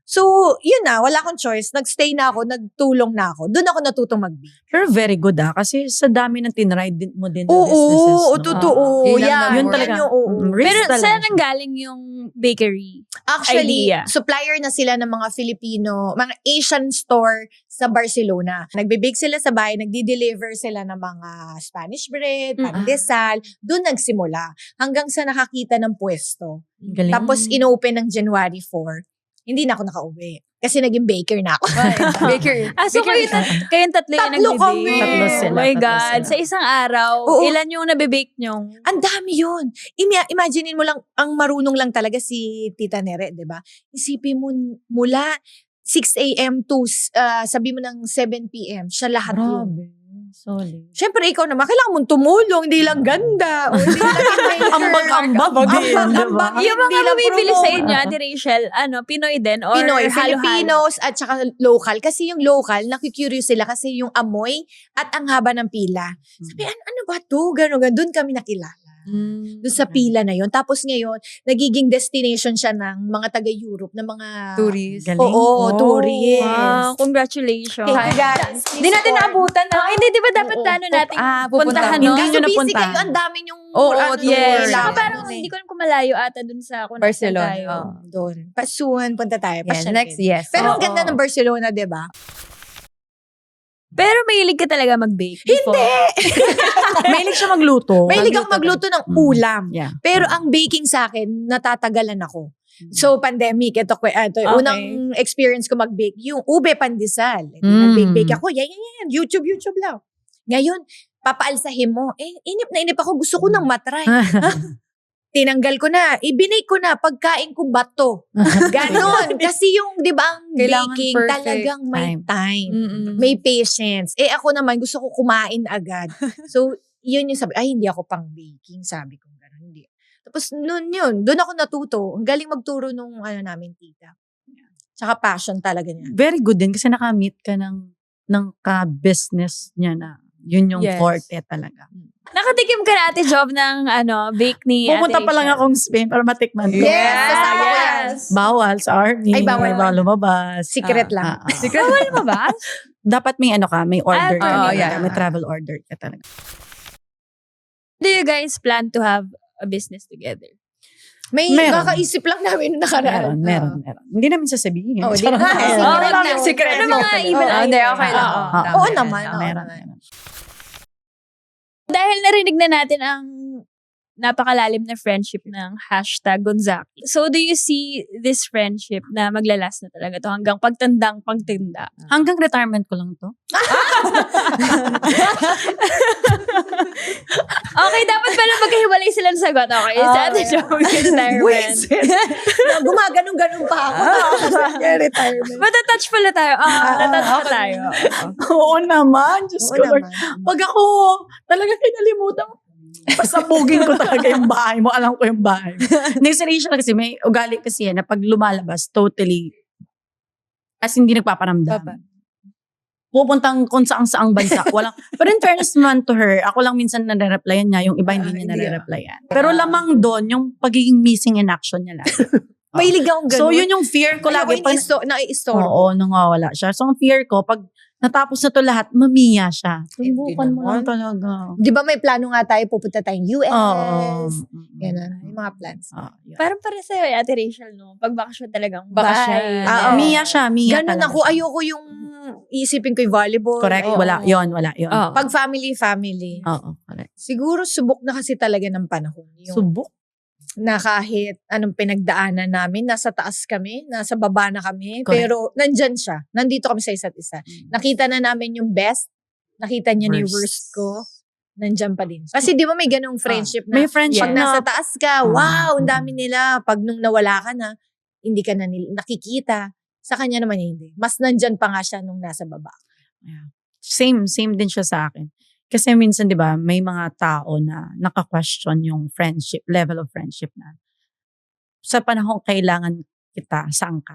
So, yun na, wala akong choice. Nagstay na ako, nagtulong na ako. Doon ako natutong mag-bake. Pero very good kasi sa dami ng tinry mo din na Oo, businesses. no? totoo. Yun lang Yun naman. talaga. Yung, Risk Pero talaga saan siya. nanggaling yung bakery? Actually, idea? supplier na sila ng mga Filipino, mga Asian store sa Barcelona. Nagbe-bake sila sa bahay, nagdi-deliver sila ng mga Spanish bread, pandesal. Doon nagsimula. Hanggang sa nakakita ng pwesto. Galing. Tapos, inopen ng January 4. Hindi na ako nakauwi. Kasi naging baker na ako. Baker. So kayong tatlo yung Tatlo kami. nag-bake? Tatlo sila, Oh my tatlo God. sila. Sa isang araw, Oo. ilan yung nabibake nyo? Ang dami yun. Imaginein mo lang, ang marunong lang talaga si Tita Nere, di ba? Isipin mo, mula 6 a.m. to, sabi mo ng 7 p.m., siya lahat yun. Grabe. Solid. Siyempre, ikaw naman, kailangan mong tumulong, hindi lang ganda. O, hindi lang Ambag din, diba? Yung mga bumibili sa inyo, Ate Rachel, Pinoy din? Or Pinoy, halo-halo? Filipinos, at saka local. Kasi yung local, nakikurious sila kasi yung amoy at ang haba ng pila. Sabi, ano ba to? Gano'n. Doon kami nakilala. Doon sa pila na yon. Tapos ngayon, nagiging destination siya ng mga taga-Europe, ng mga Tourist. Galing. Oo, tourists. Wow, congratulations. Thank you guys. Hindi natin naabutan na. Hindi, di ba dapat Oo. natin pupuntahan. puntahan, Hindi no? nyo Kaso busy napuntahan. kayo, ang dami yung Oo, Yes. tour. Saka laman parang, nun eh. hindi ko alam kung malayo ata dun sa kung nasaan Barcelona. tayo. Oo. Doon. Soon, punta tayo. Yes, Pasyal next, kayo. yes. Pero ang Oo. ganda ng Barcelona, di ba? Pero mahilig ka talaga mag-bake? Hindi! Mahilig siya magluto. Mahilig ako magluto ng ulam. Yeah. Pero ang baking sa akin, natatagalan ako. So, pandemic, ito unang experience ko mag-bake, yung ube pandesal. Nag-bake ako, yan. YouTube lang. Ngayon, papaalsahin mo. Inip na inip ako, gusto ko nang matry. tinanggal ko na, ibinake ko na, pagkain ko ba to? Ganon. Kasi yung, di ba, ang Kailangan baking perfect talagang may time. Mm-mm. May patience. Ako naman, gusto ko kumain agad. So, yun yung sabi, hindi ako pang baking. Sabi ko, gano'n, hindi. Tapos, doon ako natuto. Ang galing magturo nung, namin, tita. Tsaka passion talaga niya. Very good din kasi nakamit ka ng ka-business niya na yun yung Yes. forte talaga. Nakatikim ka na, Ate Job, ng bake ni Pupunta Ate pa lang Rachel. akong Spain para matikman ko. Yes, kasama ko yan. Bawal sa army. Ay, bawal. lumabas. Secret lang. Secret. Bawal mo ba? Dapat may may order ka. Oh, yeah. May travel order ka talaga. Do you guys plan to have a business together? Meron. Kakaisip lang namin nung nakaraan. Meron. Hindi namin sasabihin. Oh, di Charot. na. Secret lang. Secret. Ano mga evil Oo, hindi, okay lang. Oo. Oo, tama Oo yan. naman. Meron. Dahil narinig na natin ang napakalalim na friendship ng #Gonzaki. So, do you see this friendship na maglalast na talaga to hanggang pagtandang pagtinda? Hanggang retirement ko lang to. Okay, dapat pala magkahiwalay sila ng sagot. Okay, sa Ate Job, retirement. Gumaganong-ganong pa ako. Retirement. Matatouch pala tayo. Matatouch pa tayo. Oo naman. Diyos Oo ko, Lord. naman. Pag ako talaga kinalimutan, pasabugin ko talaga yung bahay mo. Alam ko yung bahay mo. Hindi, si Rachel kasi may ugali kasi yan na pag lumalabas, totally, as hindi nagpaparamdam. Pupuntang kung saang bansa. Pero in fairness naman to her, ako lang minsan nare-replyan niya, yung iba hindi niya nare-replyan. Pero lamang doon, yung pagiging missing in action niya lang. Mahilig akong ganun. So yun yung fear ko lagi. Na-i-store. Oo, nawawala siya. So ang fear ko, pag natapos na to lahat, mamiya siya. Tumbukan mo lang talaga. Di ba may plano nga tayo, pupunta tayong US. Oo. Ganun. Yung mga plans. Yun. Parang para sa'yo, Ate Rachel, no? Pag bakasyon talagang Bakasyon. bye. Oo. Miya siya, miya Ganun talaga ako. siya. Ayoko yung isipin ko yung volleyball. Correct, Oo. wala yun. Oo. Pag family. Oo, correct. Siguro subok na kasi talaga ng panahon. Yung Subok. na kahit anong pinagdaanan namin, nasa taas kami, nasa baba na kami, Correct. pero nandyan siya. Nandito kami sa isa't isa. Nakita na namin yung best, nakita niya yung worst ko, nandyan pa din. Kasi di ba may ganong friendship na May friendship pag na, nasa taas ka, wow, ang dami nila. Pag nung nawala ka na, hindi ka na nakikita. Sa kanya naman hindi. Mas nandyan pa nga siya nung nasa baba. same din siya sa akin. Kasi minsan, di ba, may mga tao na naka-question yung friendship, level of friendship na. Sa panahong kailangan kita, saan ka?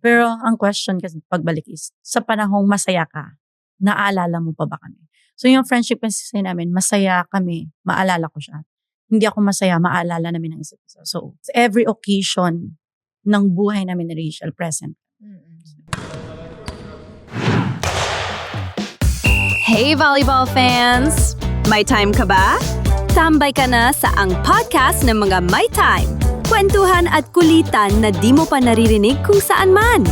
Pero ang question kasi pagbalik is, sa panahong masaya ka, naaalala mo pa ba kami? So yung friendship kasi namin, masaya kami, maalala ko siya. Hindi ako masaya, maalala namin ng isa't isa. So every occasion ng buhay namin ni Rachel, present. Hey volleyball fans! May time ka ba? Tambay ka na sa ang podcast ng mga May Time. Kwentuhan at kulitan na di mo pa naririnig kung saan man.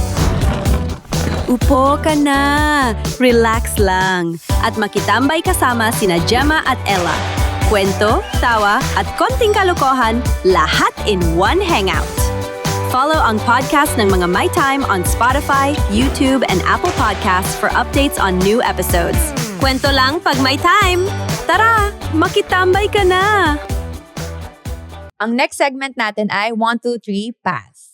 Upo ka na, relax lang, at makitambay kasama sina Gemma at Ella. Kwento, tawa, at konting kalokohan, lahat in one hangout. Follow ang podcast ng mga My Time on Spotify, YouTube, and Apple Podcasts for updates on new episodes. Kwento lang pag may time. Tara, makitambay ka na! Ang next segment natin ay 1, 2, 3, pass.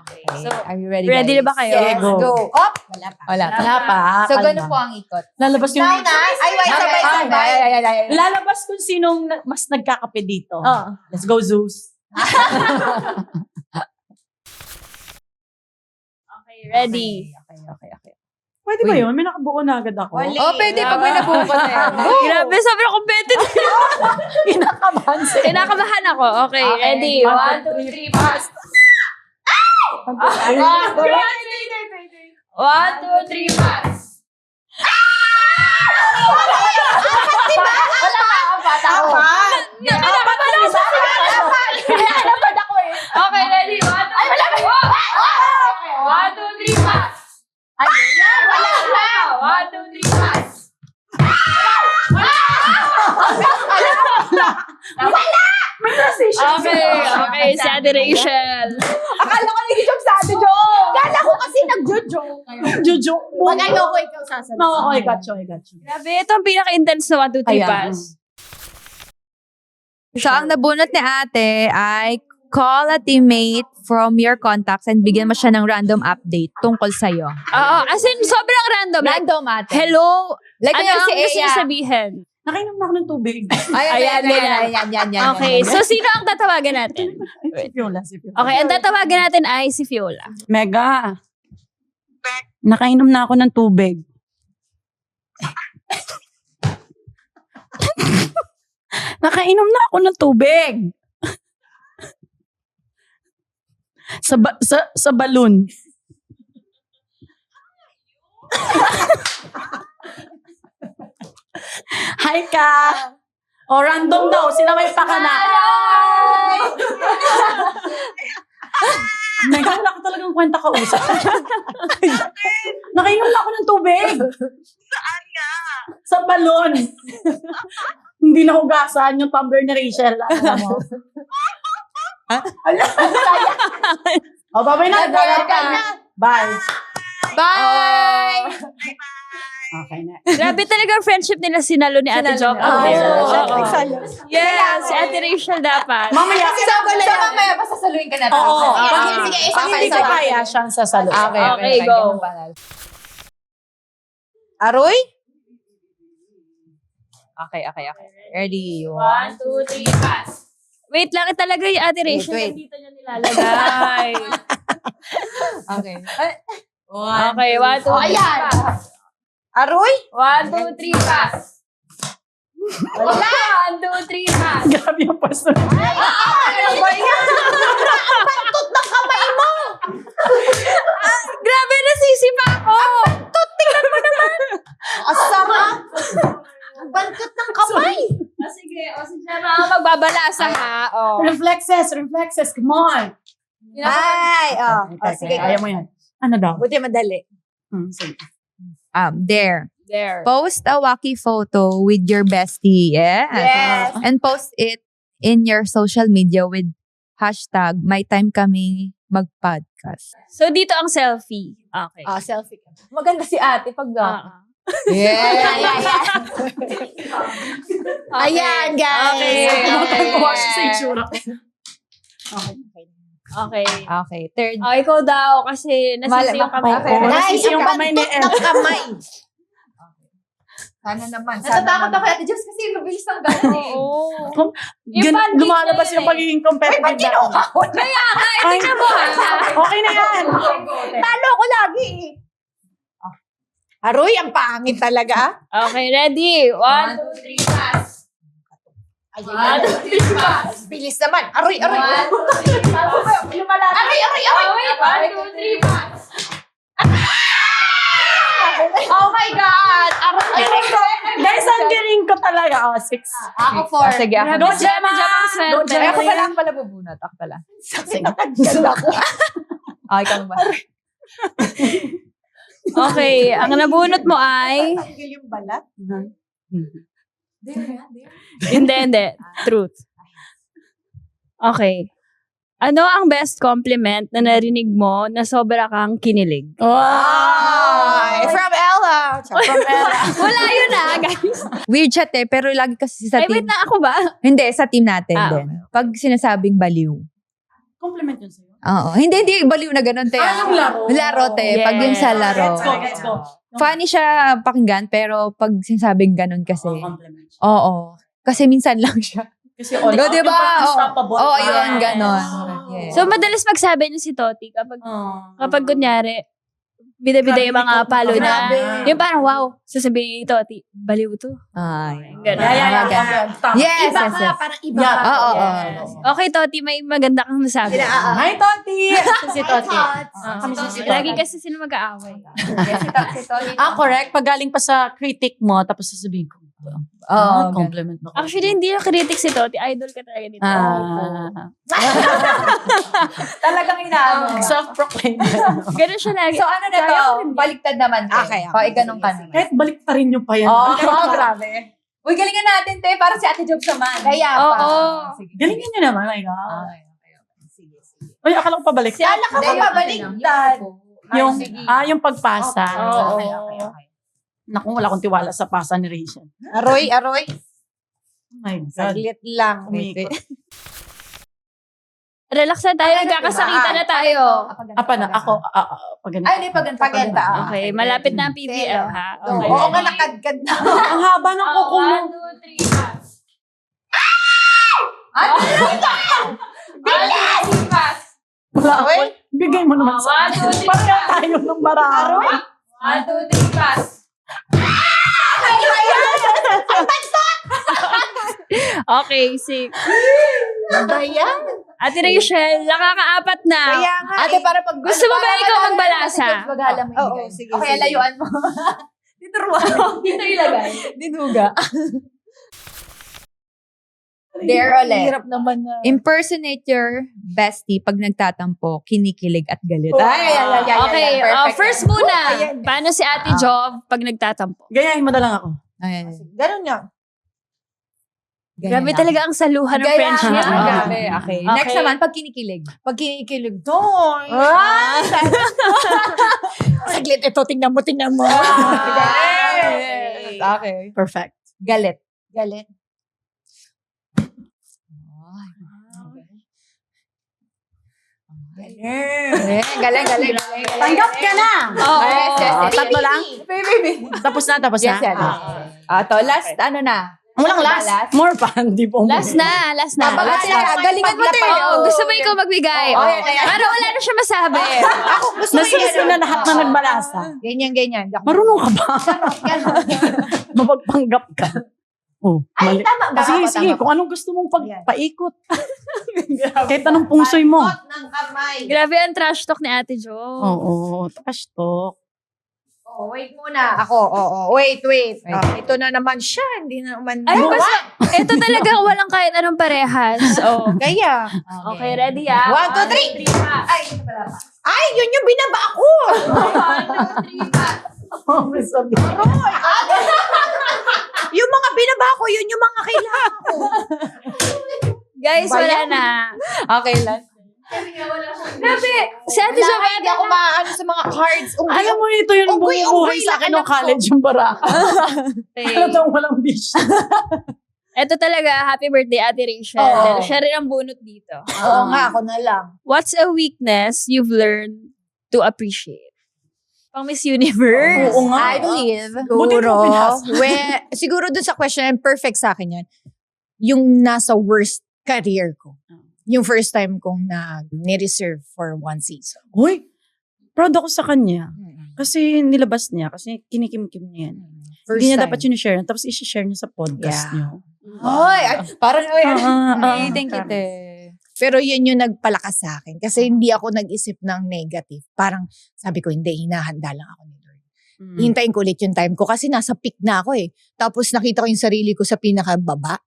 Okay. So, So, are you ready, ready guys? na ba kayo? Yes, Go. go. Op! Wala pa. Wala pa. Wala pa. So, kalma. ganun po ang ikot. Lalabas yung... Ikaw na? Ay, wait, sabay. Lalabas kung sinong mas nagkakape dito. Oo. Let's go, Zeus. Okay, ready. Okay. Pwede ba yun? May nakabuo na agad ako. Oh, pwede pag may nabuo ka na yun. Grabe, sobrang competitive. Kinakabahan siya. Kinakabahan ako. Okay, ready. 1, 2, 3, pass. 1, 2, 3, pass. Okay, ready? 1, 2, 3, 1, 2, 3, pass. Wala. 1, 2, 3, pass. Okay, si Ate Rachel. Akala ko nag-joke sa Ate Joke. Akala ko kasi nag-joke. Jojo. Pag ayoko, ikaw sasabihin. No, I got you. Grabe, ito ang pinaka-intense na 1, 2, 3 Ayan. pass. So, ang nabunot ni ate ay call a teammate from your contacts and bigyan mo siya ng random update tungkol sa'yo. Oo, as in, sobrang random. Like, Random ate. hello, Like, ano kunyari ang si gusto niyo Ea. sabihin? Nakainom na ako ng tubig. Ayan. Okay, so sino ang tatawagan natin? Si Viola, si Viola. Okay, ang tatawagan natin ay si Fiola. Mega. Nakainom na ako ng tubig. Nakainom na ako ng tubig. Sa balon. Hi ka. O random daw, sila may pakana. Mega, wala ko talagang kwenta kausap. Nakainom na ako ng tubig. Saan nga? Sa balon. Hindi na hugasan yung tumbler ni Rachel. Alam mo. O, babay na. Bye. Bye! Okay na. Grabe talaga ang friendship nila sinalo ni Ate Job. Yes, si Ate Rachel dapat. Mamaya. Mamaya, basta saluhin ka na. Oo. Sige, Pag hindi ko kaya siyang sasalo. Okay, go. Aroy? Okay. Ready? 1, 2, 3, pass. Wait lang, talaga yung Ate Rachel. Wait. Dito niya nilalagay. Okay. Okay, 1, 2, 3, ayan. pass. Aroy? 1, 2, 3, pass. 1, 2, 3, pass. Grabe yung pwesto. Ano ba yan? Pantot ng kamay mo! Grabe, nasisipa ako. Asama! Ang bantot ng kamay! Sige, mga magbabalasa ha. Reflexes. Come on. Ay! Sige. Kaya mo yan. Ano daw? Buti madali. Sige. There. There. Post a wacky photo with your bestie. Yes. And post it in your social media with hashtag #mytimekami magpodcast. So, dito ang selfie. Okay. Selfie ka. Maganda si ate pag Yeah. Ayan, guys. Okay. Kuha siya sa itsura. Okay. Okay. Third. Oh, ikaw daw kasi nasisi yung kamay. Okay. Oo, Guys, nasisi yung yung kamay ni bantot ng kamay. Sana naman. Natatakot ako Ate Diyos kasi mabilis ang gano'n eh. Oo. Yung pancake Lumalabas na yung yun pagiging competitive. Ba't kinuha ko? Kaya nga, ito mo ha. Okay na yan. Talo ko lagi eh. Aroy, ang pangit talaga. Okay, ready? 1, 2, 3, pass. 1, 2, 3, pass. Bilis naman. Aroy. 1, 2, 3, pass. Aroy. Oh, wait. 1, 2, 3, pass. Oh my God. Aroy. Guys, ang galing ko talaga. 6. Ako 4. Sige, ako. Grabe, Gemma ang swerte. Gemma. Ako pala bubunot. Ako pala. Okay, ikaw ba? Okay, ang nabunot mo ay... Tanggal yung balat. Hindi. Truth. Okay. Ano ang best compliment na narinig mo na sobra kang kinilig? Ay, from Ella. Wala yun guys. Weird chat pero lagi kasi sa Ay, team. wait na ako ba? Hindi, sa team natin Ah, din. Pag sinasabing baliw. Compliment yun sa'yo. Oo. Hindi baliw na ganun, te. yung laro. Laro, te. Pag yung sa laro. Let's go. Funny siya pakinggan, pero pag sinasabing ganun kasi. Compliment. Oo. Kasi minsan lang siya. Kasi all Go, diba? unstoppable. Oo, yun, ganon. Ah. Yeah. So, madalas magsabi niyo si Toti kapag kunyari, bida-bida yung mga palo na. Grabe. Yung parang, wow, sasabihin ni Toti, baliw to. Ay. Ganun. Yeah. Yes, Iba yes, ka, yes. parang iba Yeah. ka. Oo, oo. Yes. Okay, Toti, may maganda kang nasabi. Hi, Toti! Si Toti. Kami si Toti. Lagi kasi sila mag-aaway. Correct. Pag galing pa sa critic mo, tapos sasabihin ko, Oo, compliment mo. Actually, hindi yung critic si Toti. Idol ka talaga ni Toti. Talagang inaano. Self-proclaimed. Ganun siya lagi. So ano na to? Baliktad naman. Okay. O, iganong ka naman. Kahit balik pa rin yung pa yan. Grabe. Uy, galingan natin, te. Para si Ate Jobs naman. Kaya pa. Oo. Sige. Galingan nyo naman, my God. Okay. Sige. Ay, akala ko pabalik. Si Ala ka pa baliktad. Yung pagpasa. Oo. Okay. Naku, wala akong tiwala sa pasa ni Rachel. Aroy. Oh my God. Saglit lang. Umikot. Relax na tayo, nagkakasakitan na tayo. Apa na, ako, pag ganito. Ay, hindi, paganda. Okay, malapit na ang PBL, ha? Okay. Oo nga, nakadkad na. Ang haba ng kuko mo. 1, 2, 3, pass. Wala ako. Bigay mo naman sa 1, 2, 3, Parang tayo ng marami. 1, 2, 3, pass. Okay, si Bayan. Ate Rachel, nakakaapat na. Kaya nga. Ate, para pag... Gusto mo ba ikaw magbalasa? Bagala mo Oo, ibigay. sige, Okay, sige. layuan mo. Tinuruan. Dito ilagay. Dinuga. There ulit. Hirap naman na. Impersonate your bestie pag nagtatampo, kinikilig at galit. Okay, perfect. first muna. Ayan. Paano si Ate Jov pag nagtatampo? Gayahin mo na lang ako. Ayan. Ganun nga. Grabe talaga ang saluhan ng friendship. Grabe. Okay. Next Okay. naman, pag kinikilig. Pag kinikilig doon. Saglit, ito, tingnan mo. Okay. Perfect. Galit. Galit. Galing. Tanggap ka na! Oo. Yes. Tatlo lang? Baby. Tapos na. Yes. To last, ano na? Walang last. More pa. Hindi po. Last na. Galingan mo tayo. Oo, gusto mo ikaw magbigay. Oo, Oo. okay. Pero wala na siya masabi. Ako, gusto ko Nasusunod na lahat na nagbalasa. Ganyan. Marunong ka ba? Mapagpanggap ka. Oh, mali. Tama ba? Sige, kung anong gusto mong Yan. paikot. Kahit anong pungsoy mo. ng kamay. Grabe ang trash talk ni Ate Jo. Oo, trash talk. Oh, wait muna. Ako, wait. Ito na naman siya. Hindi na naman. Ay, basta, ito talaga walang kahit anong parehas. Oh. Kaya. Okay, ready ah? 1, 2, 3. Ay, Ay, yun yung binaba ko. 1, 2, 3, pass. Yung mga binaba ko, yun yung mga kailangan ko. Guys, wala na. Okay, last. Grabe, si Ate Jo, Hindi ako maano sa mga cards. Alam mo, ito yung Unggoy, bumubuhay sa akin anak ng college yung baraka. Alam mo, walang bish. Ito talaga, happy birthday Ate Rachel. Oo. Siya rin ang bunot dito. Oo nga, ako na lang. What's a weakness you've learned to appreciate? Pang Miss Universe. Oo nga. I believe. Buti mo pinasa. Siguro dun sa question, perfect sa akin yan. Yung nasa worst career ko. Yung first time kong ni-reserve for one season. Uy, proud ako sa kanya. Kasi nilabas niya. Kasi kinikim-kim niya yan. First Hindi niya time. dapat yun i-share. Tapos i-share niya sa podcast Yeah. niyo. Hoy, parang, Ay, thank you, te. Pero yun yung nagpalakas sa akin. Kasi hindi ako nag-isip ng negative. Parang sabi ko, hindi, hinahanda lang ako ni Lord. Hintayin ko ulit yung time ko kasi nasa peak na ako eh. Tapos nakita ko yung sarili ko sa pinakababa.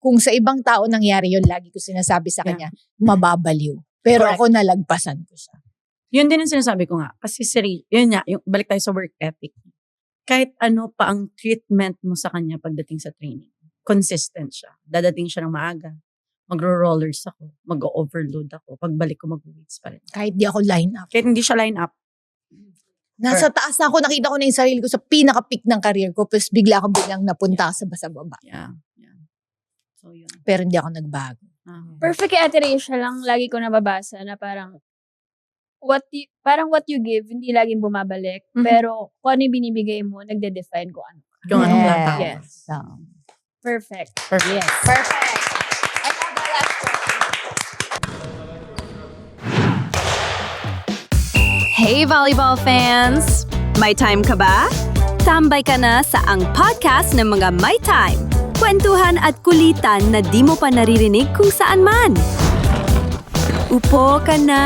Kung sa ibang tao nangyari yun, lagi ko sinasabi sa kanya, mababaliw. Pero Correct. ako nalagpasan ko siya. Yun din ang sinasabi ko nga. Kasi yun nga, yung, balik tayo sa work ethic. Kahit ano pa ang treatment mo sa kanya pagdating sa training, consistent siya. Dadating siya ng maaga. Magro-rollers ako. Mag-overload ako. Pagbalik ko, mag-weights pa rin. Kahit di ako line up. Kahit hindi siya line up. Nasa taas na ako, nakita ko na yung sarili ko sa pinaka-peak ng career ko. Tapos bigla ako biglang napunta sa baba. Yeah. So, yun. Pero hindi ako nagbago. Perfect kay Ate Rachel lang lagi ko nababasa na parang what you give, hindi laging bumabalik. Mhm. Pero kung ano yung binibigay mo, nagde-define ko ano. Kung anong lata. Yes. Perfect. Perfect. Yes. Perfect. Hey volleyball fans! May time ka ba? Tambay ka na sa ang podcast ng mga May Time. Kwentuhan at kulitan na di mo pa naririnig kung saan man. Upo ka na,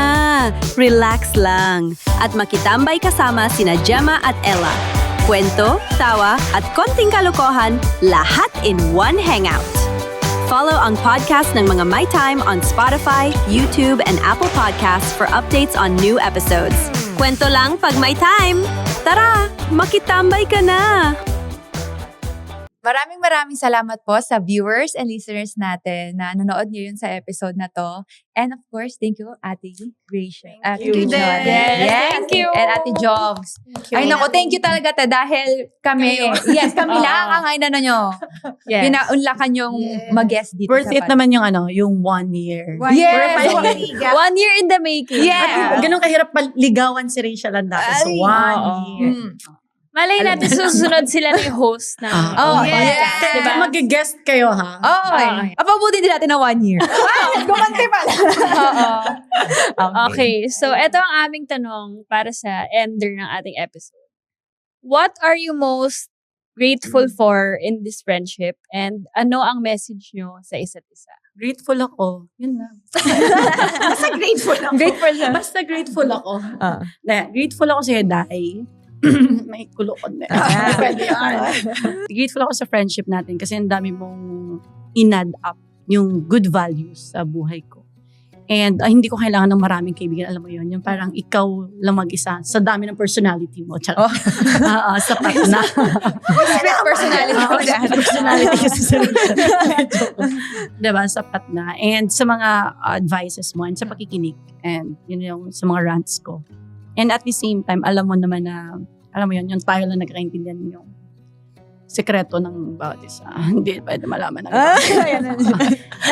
relax lang, at makitambay kasama sina Gemma at Ella. Kwento, tawa, at konting kalokohan, lahat in one hangout. Follow ang podcast ng mga My Time on Spotify, YouTube, and Apple Podcasts for updates on new episodes. Kwento lang pag may time. Tara, makitambay ka na! Maraming salamat po sa viewers and listeners natin na nanonood ngayon sa episode na to. And of course, thank you, Ate Rachel. Thank you din. Yes, thank you. And Ate Jobs. Ay nako, thank you talaga dahil kami, lang ang ngayon nyo. Yes. Pinaunlakan yung mag-guest dito Worth sa it naman yung yung 1 year. Yes. 1 year in the making. Yeah. At ganun kahirap ligawan si Rachel ang dati. So, 1 year. Malay natin susunod sila na yung host ng podcast. yes. Diba? Mag-guest kayo, ha? Apabutin din natin na 1 year. Gumanti pala. Okay, so ito ang aming tanong para sa ender ng ating episode. What are you most grateful for in this friendship? And ano ang message nyo sa isa't isa? Grateful ako. Yun lang. Basta grateful ako. Grateful lang. Basta grateful ako. Grateful ako sa Day. May kulokon na. Pwede yan. Grateful ako sa friendship natin kasi ang dami mong in-add up yung good values sa buhay ko. And hindi ko kailangan ng maraming kaibigan. Alam mo yun, yung parang ikaw lang mag-isa sa dami ng personality mo. Sapat na. Personality ko dyan. Personality kasi sa diba? Sapat na. And sa mga advices mo and sa pakikinig. And yun yung sa mga rants ko. And at the same time, alam mo naman na, alam mo yun, yung tayo lang nagkaintindihan yung sekreto ng bawat isa. Hindi pwede malaman ng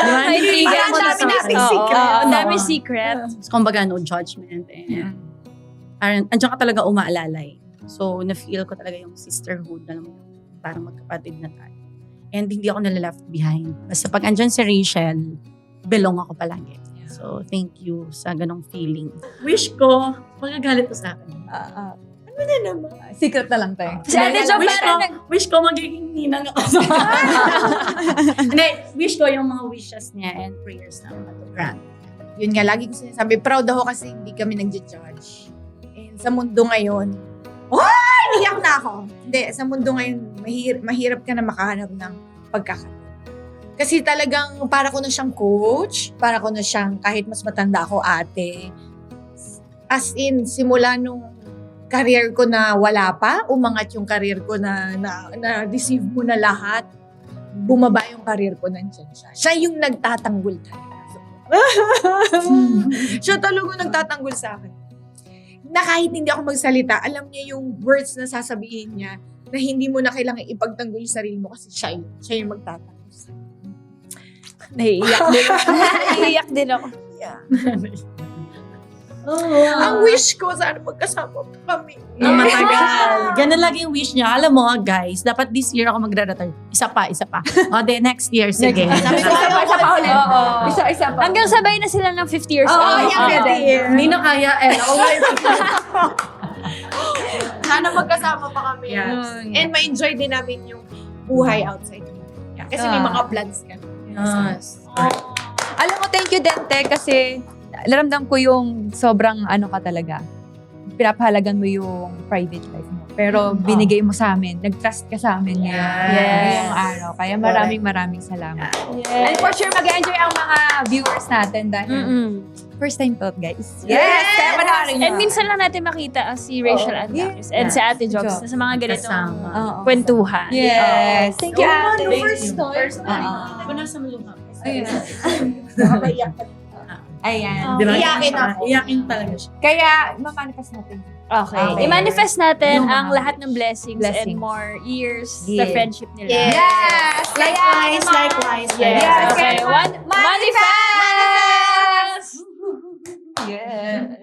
Kaibigan mo na daming secret. Ang dami secret. Kumbaga, no judgment. And andiyan ka talaga umaalalay. So, na-feel ko talaga yung sisterhood. Alam mo, parang magkapatid na tayo. And hindi ako nala-left behind. Basta pag andyan si Rachel, belong ako palagi. So, thank you sa ganong feeling. Wish ko, magagalit ko sa akin. Ano na naman? Secret na lang tayo. Si Ate Jo Wish ko magiging ninang ako. Hindi, wish ko yung mga wishes niya and prayers na mag-grant. Yun nga, lagi ko sinasabi, proud ako kasi hindi kami nag-judge. And sa mundo ngayon, iyak na ako. Hindi, sa mundo ngayon, mahirap ka na makahanap ng pagkakataon. Kasi talagang para ko na siyang coach, para ko na siyang kahit mas matanda ako ate. As in, simula nung career ko na wala pa, umangat yung career ko na-receive mo na lahat, bumaba yung career ko, nandiyan siya. Siya yung nagtatanggol talaga. Siya talaga nagtatanggol sa akin. Na kahit hindi ako magsalita, alam niya yung words na sasabihin niya na hindi mo na kailangan ipagtanggol yung sarili mo kasi siya yung magtatanggol sa akin. Naiiyak din ako. Ang wish ko, sana magkasama kami. Matagal. Ganun lagi yung wish niya. Alam mo, guys, dapat this year ako magre-retire. Isa pa. O, next year, sige. Sabi ko, isa pa ulit. Isa pa. Hanggang sabay na sila ng 50 years Oo, old. yan, Hindi na kaya, Sana magkasama pa kami. Yes. And ma-enjoy din namin yung buhay outside. Kasi may mga plans kami. Yes. Alam mo, thank you, Dente, kasi naramdam ko yung sobrang ka talaga. Pinapahalagan mo yung private life mo. Pero binigay mo sa amin. Nag-trust ka sa amin ngayong araw. Kaya maraming salamat. And for sure, mag-enjoy ang mga viewers natin dahil first time to, guys. Yes! Kaya panoorin nyo. And minsan lang natin makita si Rachel Andares and si Ate Jobs na sa mga ganitong Kasama. kwentuhan. Yes. Thank you, Ate. First time. Ako nasa maluha. Ayan. Diba? Iyakin ako. Iyakin talaga siya. Kaya, mamanifest natin. Okay. I-manifest natin ang lahat ng blessings and more years sa friendship nila. Yes! Likewise. Yes. Okay. Manifest! Yeah.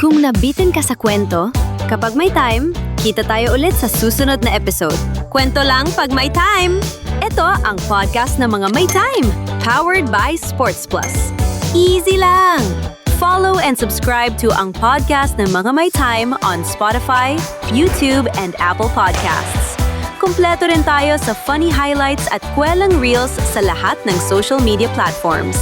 Kung nabitin ka sa kwento, kapag may time, kita tayo ulit sa susunod na episode. Kwento lang pag may time! Ito ang podcast ng mga may time, powered by Sports Plus. Easy lang! Follow and subscribe to ang podcast ng mga may time on Spotify, YouTube, and Apple Podcasts. Kumpleto rin tayo sa funny highlights at kwelang reels sa lahat ng social media platforms.